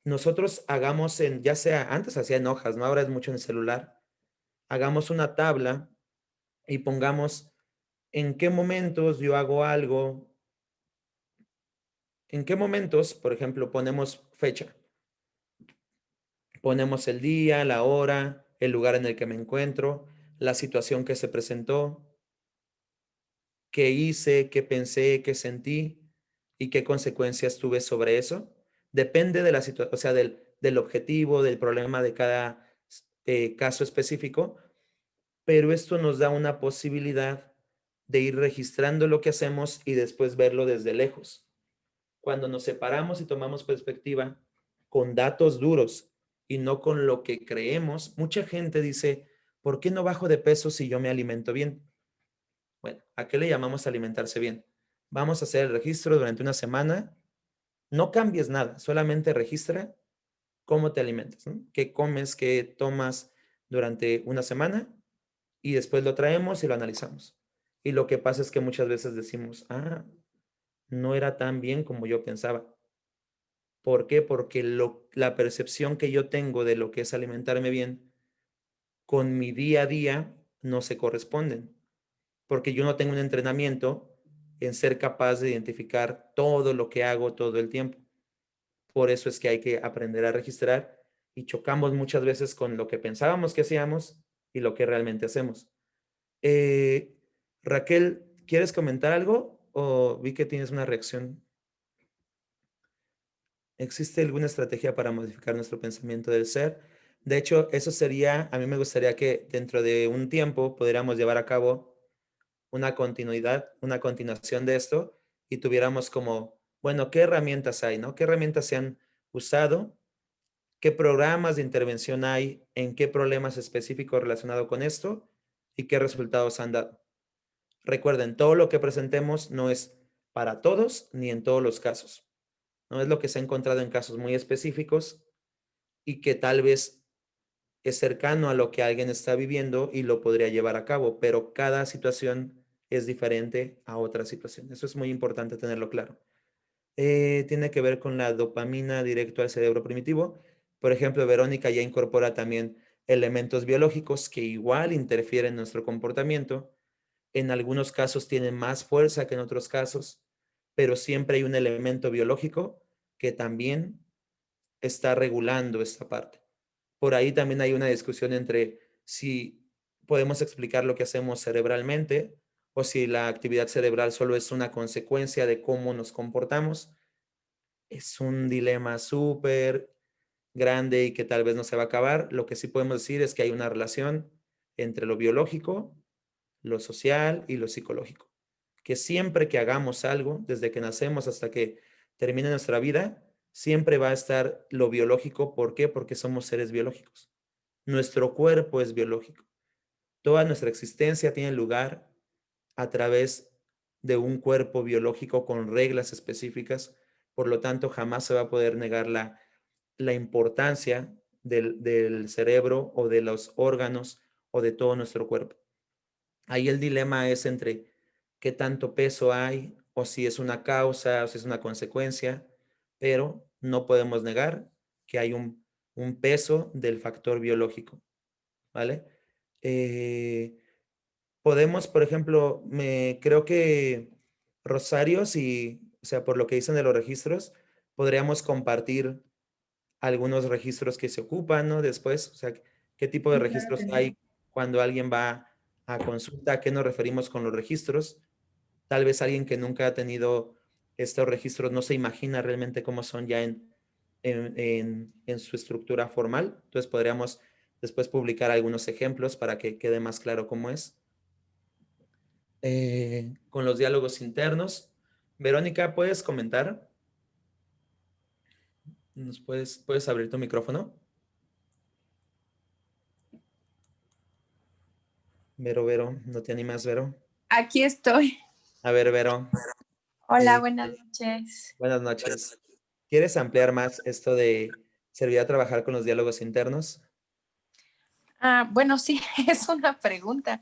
nosotros hagamos ya sea, antes hacía en hojas, ¿no? Ahora es mucho en el celular. Hagamos una tabla y pongamos en qué momentos yo hago algo, en qué momentos, por ejemplo, ponemos fecha, ponemos el día, la hora, el lugar en el que me encuentro, la situación que se presentó, qué hice, qué pensé, qué sentí y qué consecuencias tuve sobre eso. Depende de la situación, o sea, del objetivo, del problema de cada caso específico, pero esto nos da una posibilidad de ir registrando lo que hacemos y después verlo desde lejos. Cuando nos separamos y tomamos perspectiva con datos duros y no con lo que creemos, mucha gente dice, ¿por qué no bajo de peso si yo me alimento bien? Bueno, ¿a qué le llamamos alimentarse bien? Vamos a hacer el registro durante una semana. No cambies nada, solamente registra cómo te alimentas, ¿no? ¿Qué comes, qué tomas durante una semana? Y después lo traemos y lo analizamos. Y lo que pasa es que muchas veces decimos, no era tan bien como yo pensaba. ¿Por qué? Porque la percepción que yo tengo de lo que es alimentarme bien con mi día a día no se corresponden. Porque yo no tengo un entrenamiento en ser capaz de identificar todo lo que hago todo el tiempo. Por eso es que hay que aprender a registrar y chocamos muchas veces con lo que pensábamos que hacíamos y lo que realmente hacemos. Raquel, ¿quieres comentar algo? O vi que tienes una reacción. ¿Existe alguna estrategia para modificar nuestro pensamiento del ser? De hecho, eso sería, a mí me gustaría que dentro de un tiempo pudiéramos llevar a cabo una continuidad, una continuación de esto y tuviéramos como, bueno, ¿qué herramientas hay, no? ¿Qué herramientas se han usado? ¿Qué programas de intervención hay? ¿En qué problemas específicos relacionados con esto? ¿Y qué resultados han dado? Recuerden, todo lo que presentemos no es para todos ni en todos los casos. No es lo que se ha encontrado en casos muy específicos y que tal vez es cercano a lo que alguien está viviendo y lo podría llevar a cabo, pero cada situación es diferente a otra situación. Eso es muy importante tenerlo claro. Tiene que ver con la dopamina directo al cerebro primitivo. Por ejemplo, Verónica ya incorpora también elementos biológicos que igual interfieren en nuestro comportamiento. En algunos casos tienen más fuerza que en otros casos, pero siempre hay un elemento biológico que también está regulando esta parte. Por ahí también hay una discusión entre si podemos explicar lo que hacemos cerebralmente o si la actividad cerebral solo es una consecuencia de cómo nos comportamos. Es un dilema súper grande y que tal vez no se va a acabar. Lo que sí podemos decir es que hay una relación entre lo biológico, lo social y lo psicológico. Que siempre que hagamos algo, desde que nacemos hasta que termine nuestra vida, siempre va a estar lo biológico. ¿Por qué? Porque somos seres biológicos. Nuestro cuerpo es biológico. Toda nuestra existencia tiene lugar a través de un cuerpo biológico con reglas específicas. Por lo tanto, jamás se va a poder negar la importancia del cerebro o de los órganos o de todo nuestro cuerpo. Ahí el dilema es entre qué tanto peso hay o si es una causa o si es una consecuencia, pero no podemos negar que hay un peso del factor biológico, ¿vale? Podemos, por ejemplo, creo que Rosario, o sea, por lo que dicen de los registros, podríamos compartir algunos registros que se ocupan, ¿no? Después, o sea, qué tipo de Sí, claro registros que sí. hay cuando alguien va a consulta, ¿a qué nos referimos con los registros? Tal vez alguien que nunca ha tenido estos registros no se imagina realmente cómo son ya en su estructura formal. Entonces podríamos después publicar algunos ejemplos para que quede más claro cómo es. Con los diálogos internos. Verónica, ¿puedes comentar? ¿Puedes abrir tu micrófono? Vero, ¿no te animas, Vero? Aquí estoy. A ver, Vero. Hola, buenas noches. Buenas noches. ¿Quieres ampliar más esto de servir a trabajar con los diálogos internos? Bueno, sí, es una pregunta.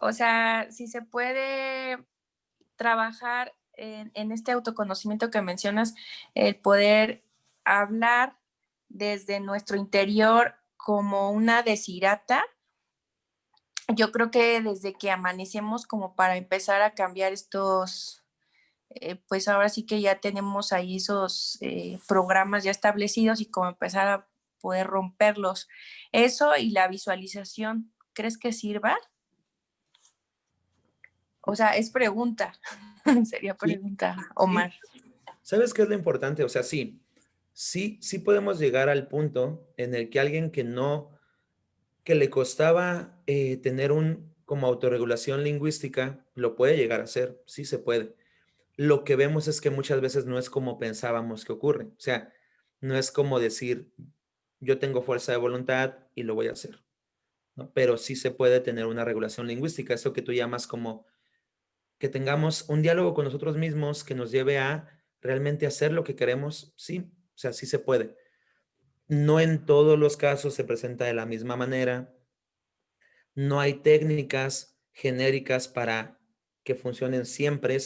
O sea, si se puede trabajar en este autoconocimiento que mencionas, el poder hablar desde nuestro interior como una deshirata. Yo creo que desde que amanecemos como para empezar a cambiar estos, pues ahora sí que ya tenemos ahí esos programas ya establecidos y como empezar a poder romperlos. Eso y la visualización, ¿crees que sirva? O sea, es pregunta, sería pregunta, Omar. ¿Sabes qué es lo importante? O sea, sí podemos llegar al punto en el que alguien que le costaba tener como autorregulación lingüística, lo puede llegar a hacer, sí se puede. Lo que vemos es que muchas veces no es como pensábamos que ocurre. O sea, no es como decir, yo tengo fuerza de voluntad y lo voy a hacer, ¿no? Pero sí se puede tener una regulación lingüística, eso que tú llamas como que tengamos un diálogo con nosotros mismos que nos lleve a realmente hacer lo que queremos, sí, o sea, sí se puede. No en todos los casos se presenta de la misma manera. No hay técnicas genéricas para que funcionen siempre.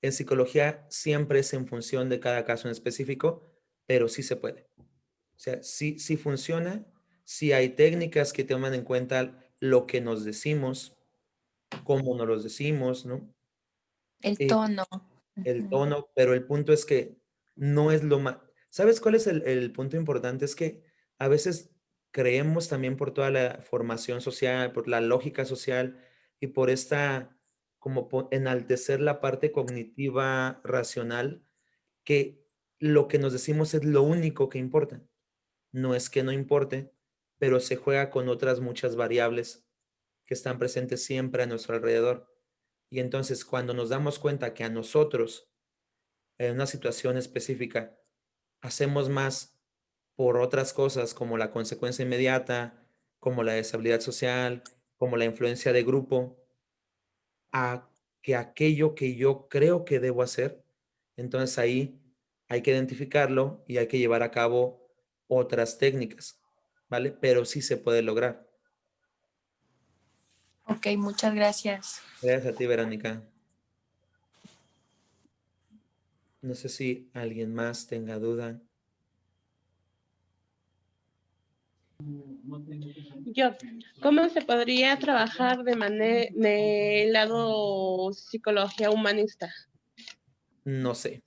En psicología siempre es en función de cada caso en específico, pero sí se puede. O sea, sí funciona. Sí hay técnicas que toman en cuenta lo que nos decimos, cómo nos los decimos, ¿no? El tono. El tono, pero el punto es que no es lo más... ¿Sabes cuál es el punto importante? Es que a veces creemos también por toda la formación social, por la lógica social y por esta, como enaltecer la parte cognitiva racional, que lo que nos decimos es lo único que importa. No es que no importe, pero se juega con otras muchas variables que están presentes siempre a nuestro alrededor. Y entonces cuando nos damos cuenta que a nosotros, en una situación específica, hacemos más por otras cosas como la consecuencia inmediata, como la deshabilidad social, como la influencia de grupo, a que aquello que yo creo que debo hacer, entonces ahí hay que identificarlo y hay que llevar a cabo otras técnicas, ¿vale? Pero sí se puede lograr. Ok, muchas gracias. Gracias a ti, Verónica. No sé si alguien más tenga duda. Yo, ¿cómo se podría trabajar del lado psicología humanista? No sé.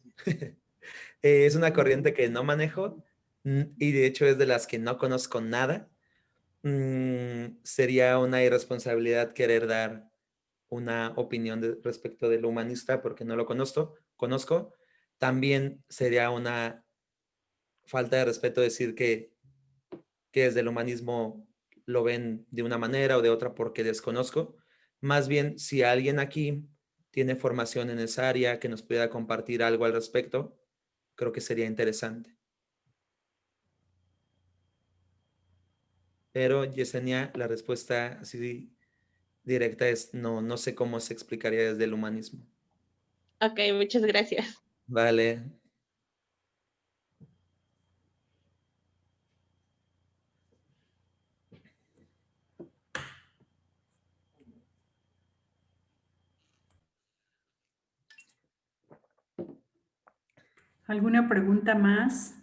Es una corriente que no manejo y de hecho es de las que no conozco nada. Sería una irresponsabilidad querer dar una opinión respecto del humanista porque no lo conozco. También sería una falta de respeto decir que desde el humanismo lo ven de una manera o de otra porque desconozco. Más bien, si alguien aquí tiene formación en esa área que nos pueda compartir algo al respecto, creo que sería interesante. Pero, Yesenia, la respuesta así directa es no sé cómo se explicaría desde el humanismo. Ok, muchas gracias. Vale. ¿Alguna pregunta más?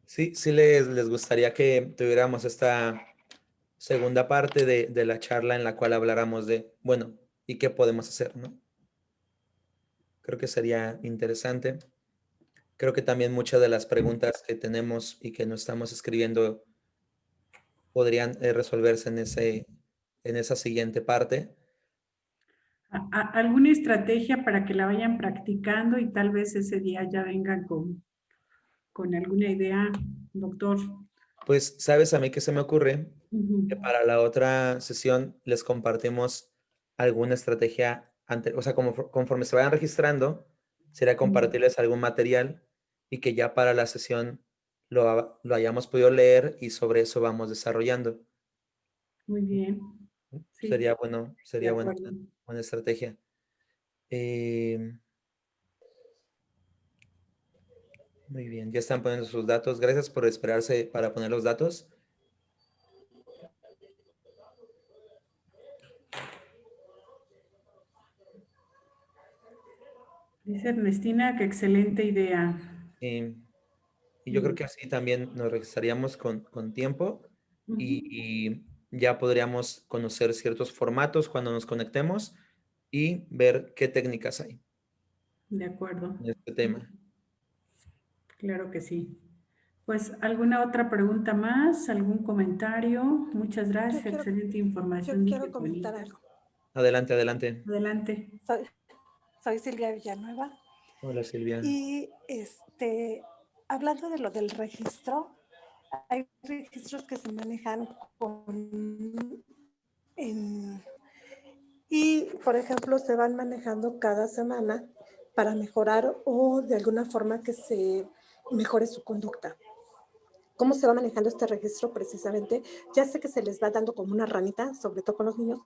Sí, les gustaría que tuviéramos esta segunda parte de la charla en la cual habláramos de, bueno, ¿y qué podemos hacer, no? Creo que sería interesante. Creo que también muchas de las preguntas que tenemos y que nos estamos escribiendo podrían resolverse en esa siguiente parte. ¿Alguna estrategia para que la vayan practicando y tal vez ese día ya vengan con alguna idea, doctor. Pues, ¿sabes a mí qué se me ocurre? Ujú. Que para la otra sesión les compartimos alguna estrategia, o sea, conforme se vayan registrando, sería compartirles algún material y que ya para la sesión lo hayamos podido leer y sobre eso vamos desarrollando. Muy bien. Sí, Sería bueno, de sería buena, acuerdo. buena estrategia. Muy bien, ya están poniendo sus datos. Gracias por esperarse para poner los datos. Dice Ernestina que excelente idea. Y yo creo que así también nos registraríamos con tiempo Ujú. y ya podríamos conocer ciertos formatos cuando nos conectemos y ver qué técnicas hay De acuerdo. en este tema. Claro que sí. Pues, ¿alguna otra pregunta más? ¿Algún comentario? Muchas gracias. Excelente información. Quiero Qué comentar bonita. algo. Adelante, adelante. Adelante. Soy Silvia Villanueva Hola, Silvia. y hablando de lo del registro, hay registros que se manejan y, por ejemplo, se van manejando cada semana para mejorar o de alguna forma que se mejore su conducta. ¿Cómo se va manejando este registro precisamente? Ya sé que se les va dando como una ranita, sobre todo con los niños.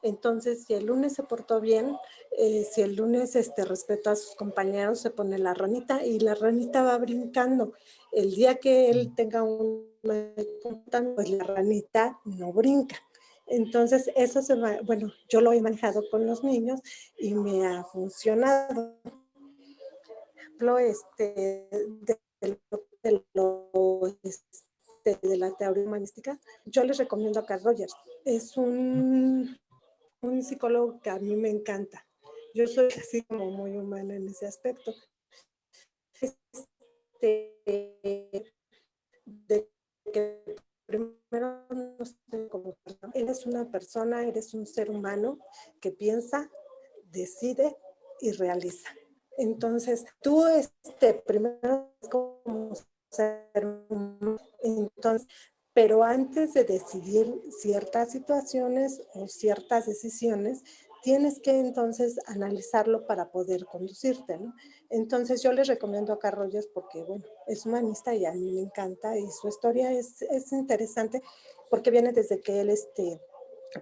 Entonces, si el lunes se portó bien, si el lunes respetó a sus compañeros, se pone la ranita y la ranita va brincando. El día que él tenga un comportamiento, pues la ranita no brinca. Entonces, eso bueno, yo lo he manejado con los niños y me ha funcionado. Por ejemplo, de la teoría humanística, yo les recomiendo a Carl Rogers. Es un psicólogo que a mí me encanta. Yo soy así como muy humana en ese aspecto. De que primero no sé cómo eres una persona, eres un ser humano que piensa, decide y realiza. Entonces, tú primero es como ser humano, entonces, pero antes de decidir ciertas situaciones o ciertas decisiones, tienes que entonces analizarlo para poder conducirte, ¿no? Entonces yo les recomiendo a Carl Rogers porque, bueno, es humanista y a mí me encanta y su historia es interesante porque viene desde que él,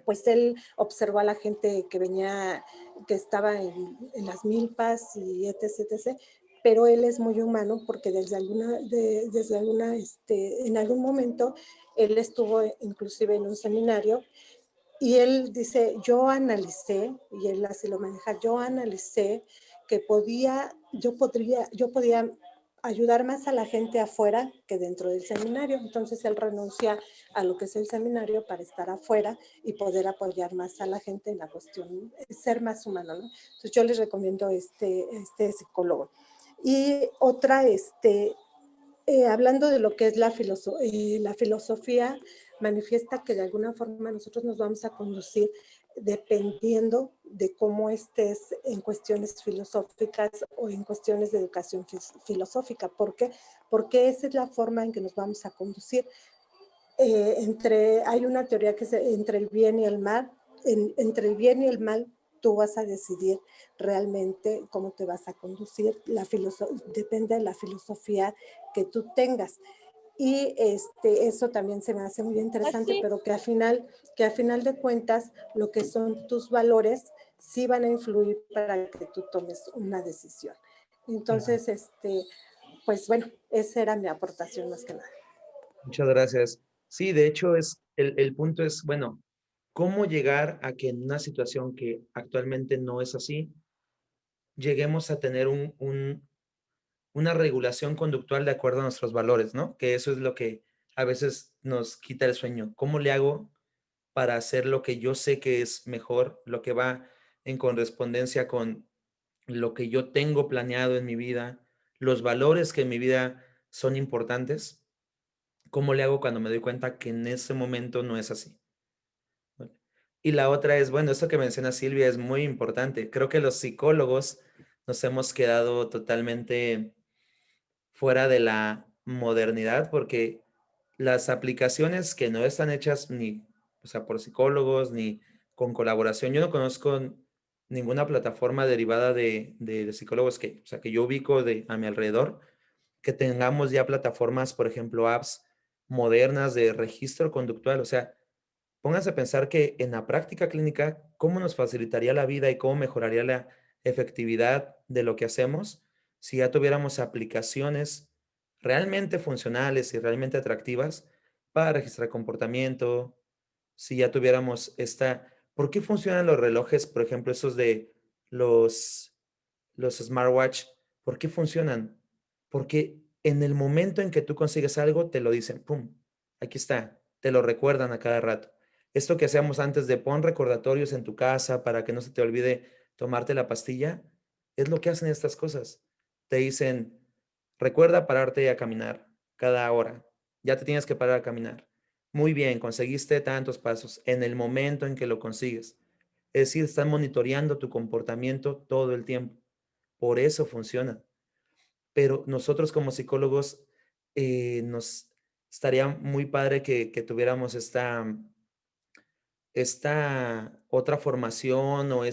pues él observó a la gente que venía, que estaba en las milpas y etc., pero él es muy humano porque en algún momento él estuvo inclusive en un seminario y él dice, yo analicé, y él así lo maneja, yo analicé que yo podía ayudar más a la gente afuera que dentro del seminario. Entonces él renuncia a lo que es el seminario para estar afuera y poder apoyar más a la gente en la cuestión, ser más humano, ¿no? Entonces yo les recomiendo este psicólogo. Y otra, hablando de lo que es la filosofía, manifiesta que de alguna forma nosotros nos vamos a conducir dependiendo de cómo estés en cuestiones filosóficas o en cuestiones de educación filosófica. ¿Por qué? Porque esa es la forma en que nos vamos a conducir. Hay una teoría que es entre el bien y el mal. Entre el bien y el mal, tú vas a decidir realmente cómo te vas a conducir. Depende de la filosofía que tú tengas. Y eso también se me hace muy interesante, pero que al final de cuentas, lo que son tus valores sí van a influir para que tú tomes una decisión. Entonces, pues bueno, esa era mi aportación más que nada. Muchas gracias. Sí, de hecho, el punto es, bueno, ¿cómo llegar a que en una situación que actualmente no es así, lleguemos a tener una regulación conductual de acuerdo a nuestros valores, ¿no? Que eso es lo que a veces nos quita el sueño. ¿Cómo le hago para hacer lo que yo sé que es mejor, lo que va en correspondencia con lo que yo tengo planeado en mi vida, los valores que en mi vida son importantes? ¿Cómo le hago cuando me doy cuenta que en ese momento no es así? Y la otra es, bueno, esto que menciona Silvia es muy importante. Creo que los psicólogos nos hemos quedado totalmente fuera de la modernidad, porque las aplicaciones que no están hechas ni, o sea, por psicólogos ni con colaboración, yo no conozco ninguna plataforma derivada de psicólogos que, o sea, que yo ubico a mi alrededor, que tengamos ya plataformas, por ejemplo, apps modernas de registro conductual. O sea, pónganse a pensar que en la práctica clínica, ¿cómo nos facilitaría la vida y cómo mejoraría la efectividad de lo que hacemos si ya tuviéramos aplicaciones realmente funcionales y realmente atractivas para registrar comportamiento? Si ya tuviéramos ¿por qué funcionan los relojes, por ejemplo, esos de los smartwatch? ¿Por qué funcionan? Porque en el momento en que tú consigues algo, te lo dicen, ¡pum! Aquí está, te lo recuerdan a cada rato. Esto que hacíamos antes de pon recordatorios en tu casa para que no se te olvide tomarte la pastilla, es lo que hacen estas cosas. Te dicen, recuerda pararte a caminar cada hora. Ya te tienes que parar a caminar. Muy bien, conseguiste tantos pasos en el momento en que lo consigues. Es decir, están monitoreando tu comportamiento todo el tiempo. Por eso funciona. Pero nosotros como psicólogos nos estaría muy padre que tuviéramos esta otra formación o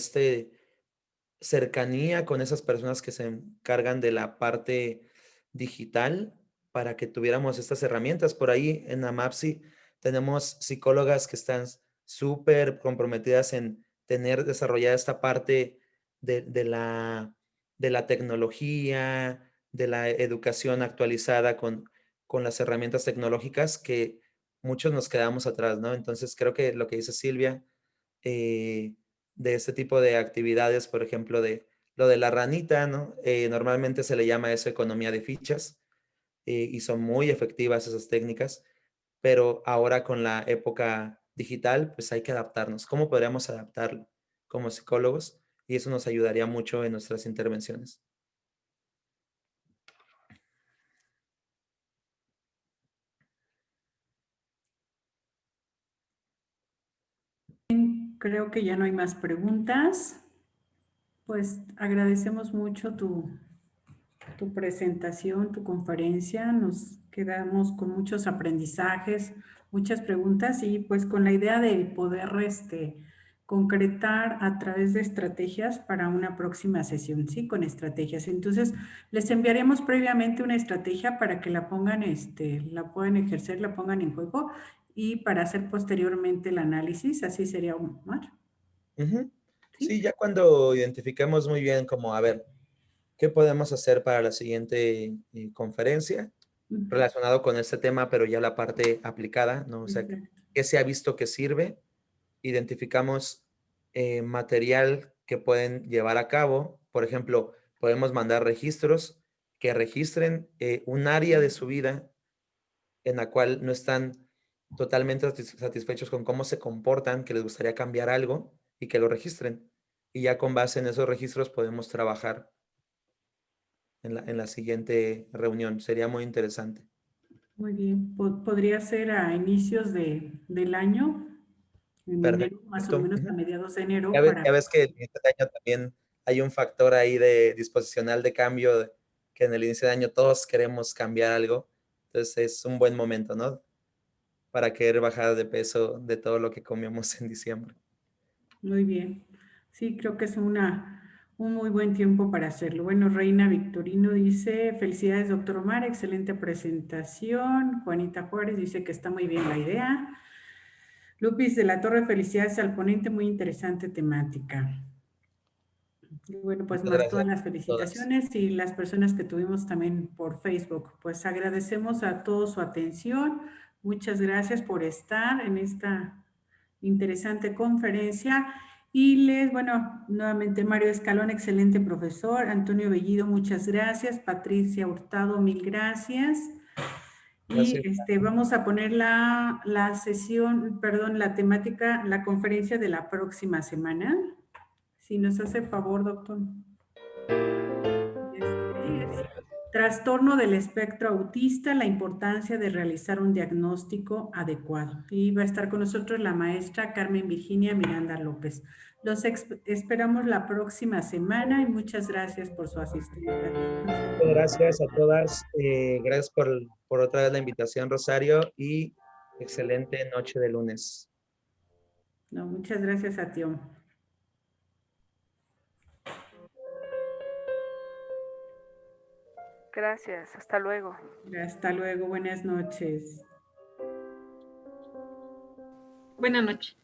cercanía con esas personas que se encargan de la parte digital para que tuviéramos estas herramientas. Por ahí en AMAPSI tenemos psicólogas que están súper comprometidas en tener desarrollada esta parte de la tecnología, de la educación actualizada con las herramientas tecnológicas que muchos nos quedamos atrás, ¿no? Entonces creo que lo que dice Silvia, de este tipo de actividades, por ejemplo, de lo de la ranita, ¿no? Normalmente se le llama eso economía de fichas y son muy efectivas esas técnicas, pero ahora con la época digital, pues hay que adaptarnos. ¿Cómo podríamos adaptarlo como psicólogos? Y eso nos ayudaría mucho en nuestras intervenciones. Creo que ya no hay más preguntas. Pues agradecemos mucho tu presentación, tu conferencia. Nos quedamos con muchos aprendizajes, muchas preguntas y pues con la idea de poder concretar a través de estrategias para una próxima sesión, ¿sí? Con estrategias. Entonces, les enviaremos previamente una estrategia para que la pongan, la puedan ejercer, la pongan en juego y para hacer posteriormente el análisis. Así sería, Omar. Sí, ya cuando identificamos muy bien como, a ver, ¿qué podemos hacer para la siguiente conferencia relacionado con este tema, pero ya la parte aplicada, ¿no? O sea, ¿qué se ha visto que sirve? Identificamos material que pueden llevar a cabo. Por ejemplo, podemos mandar registros que registren un área de su vida en la cual no están totalmente satisfechos con cómo se comportan, que les gustaría cambiar algo y que lo registren. Y ya con base en esos registros podemos trabajar en la siguiente reunión. Sería muy interesante. Muy bien. Podría ser a inicios del año, en enero, más o menos a mediados de enero. Ya ves que en este año también hay un factor ahí de disposicional de cambio, que en el inicio de año todos queremos cambiar algo. Entonces es un buen momento, ¿no? Para querer bajar de peso de todo lo que comíamos en diciembre. Muy bien. Sí, creo que es un muy buen tiempo para hacerlo. Bueno, Reina Victorino dice, felicidades, doctor Omar, excelente presentación. Juanita Juárez dice que está muy bien la idea. Lupis de la Torre, felicidades al ponente, muy interesante temática. Y bueno, pues más todas las felicitaciones y las personas que tuvimos también por Facebook. Pues agradecemos a todos su atención. Muchas gracias por estar en esta interesante conferencia. Y bueno, nuevamente Mario Escalón, excelente profesor. Antonio Bellido, muchas gracias. Patricia Hurtado, mil gracias. Y vamos a poner la sesión, perdón, la temática, la conferencia de la próxima semana. Si nos hace favor, doctor. Trastorno del espectro autista, la importancia de realizar un diagnóstico adecuado. Y va a estar con nosotros la maestra Carmen Virginia Miranda López. Los esperamos la próxima semana y muchas gracias por su asistencia. Muchas gracias a todas. Gracias por otra vez la invitación, Rosario, y excelente noche de lunes. No, muchas gracias a ti. Gracias, hasta luego. Hasta luego, buenas noches. Buenas noches.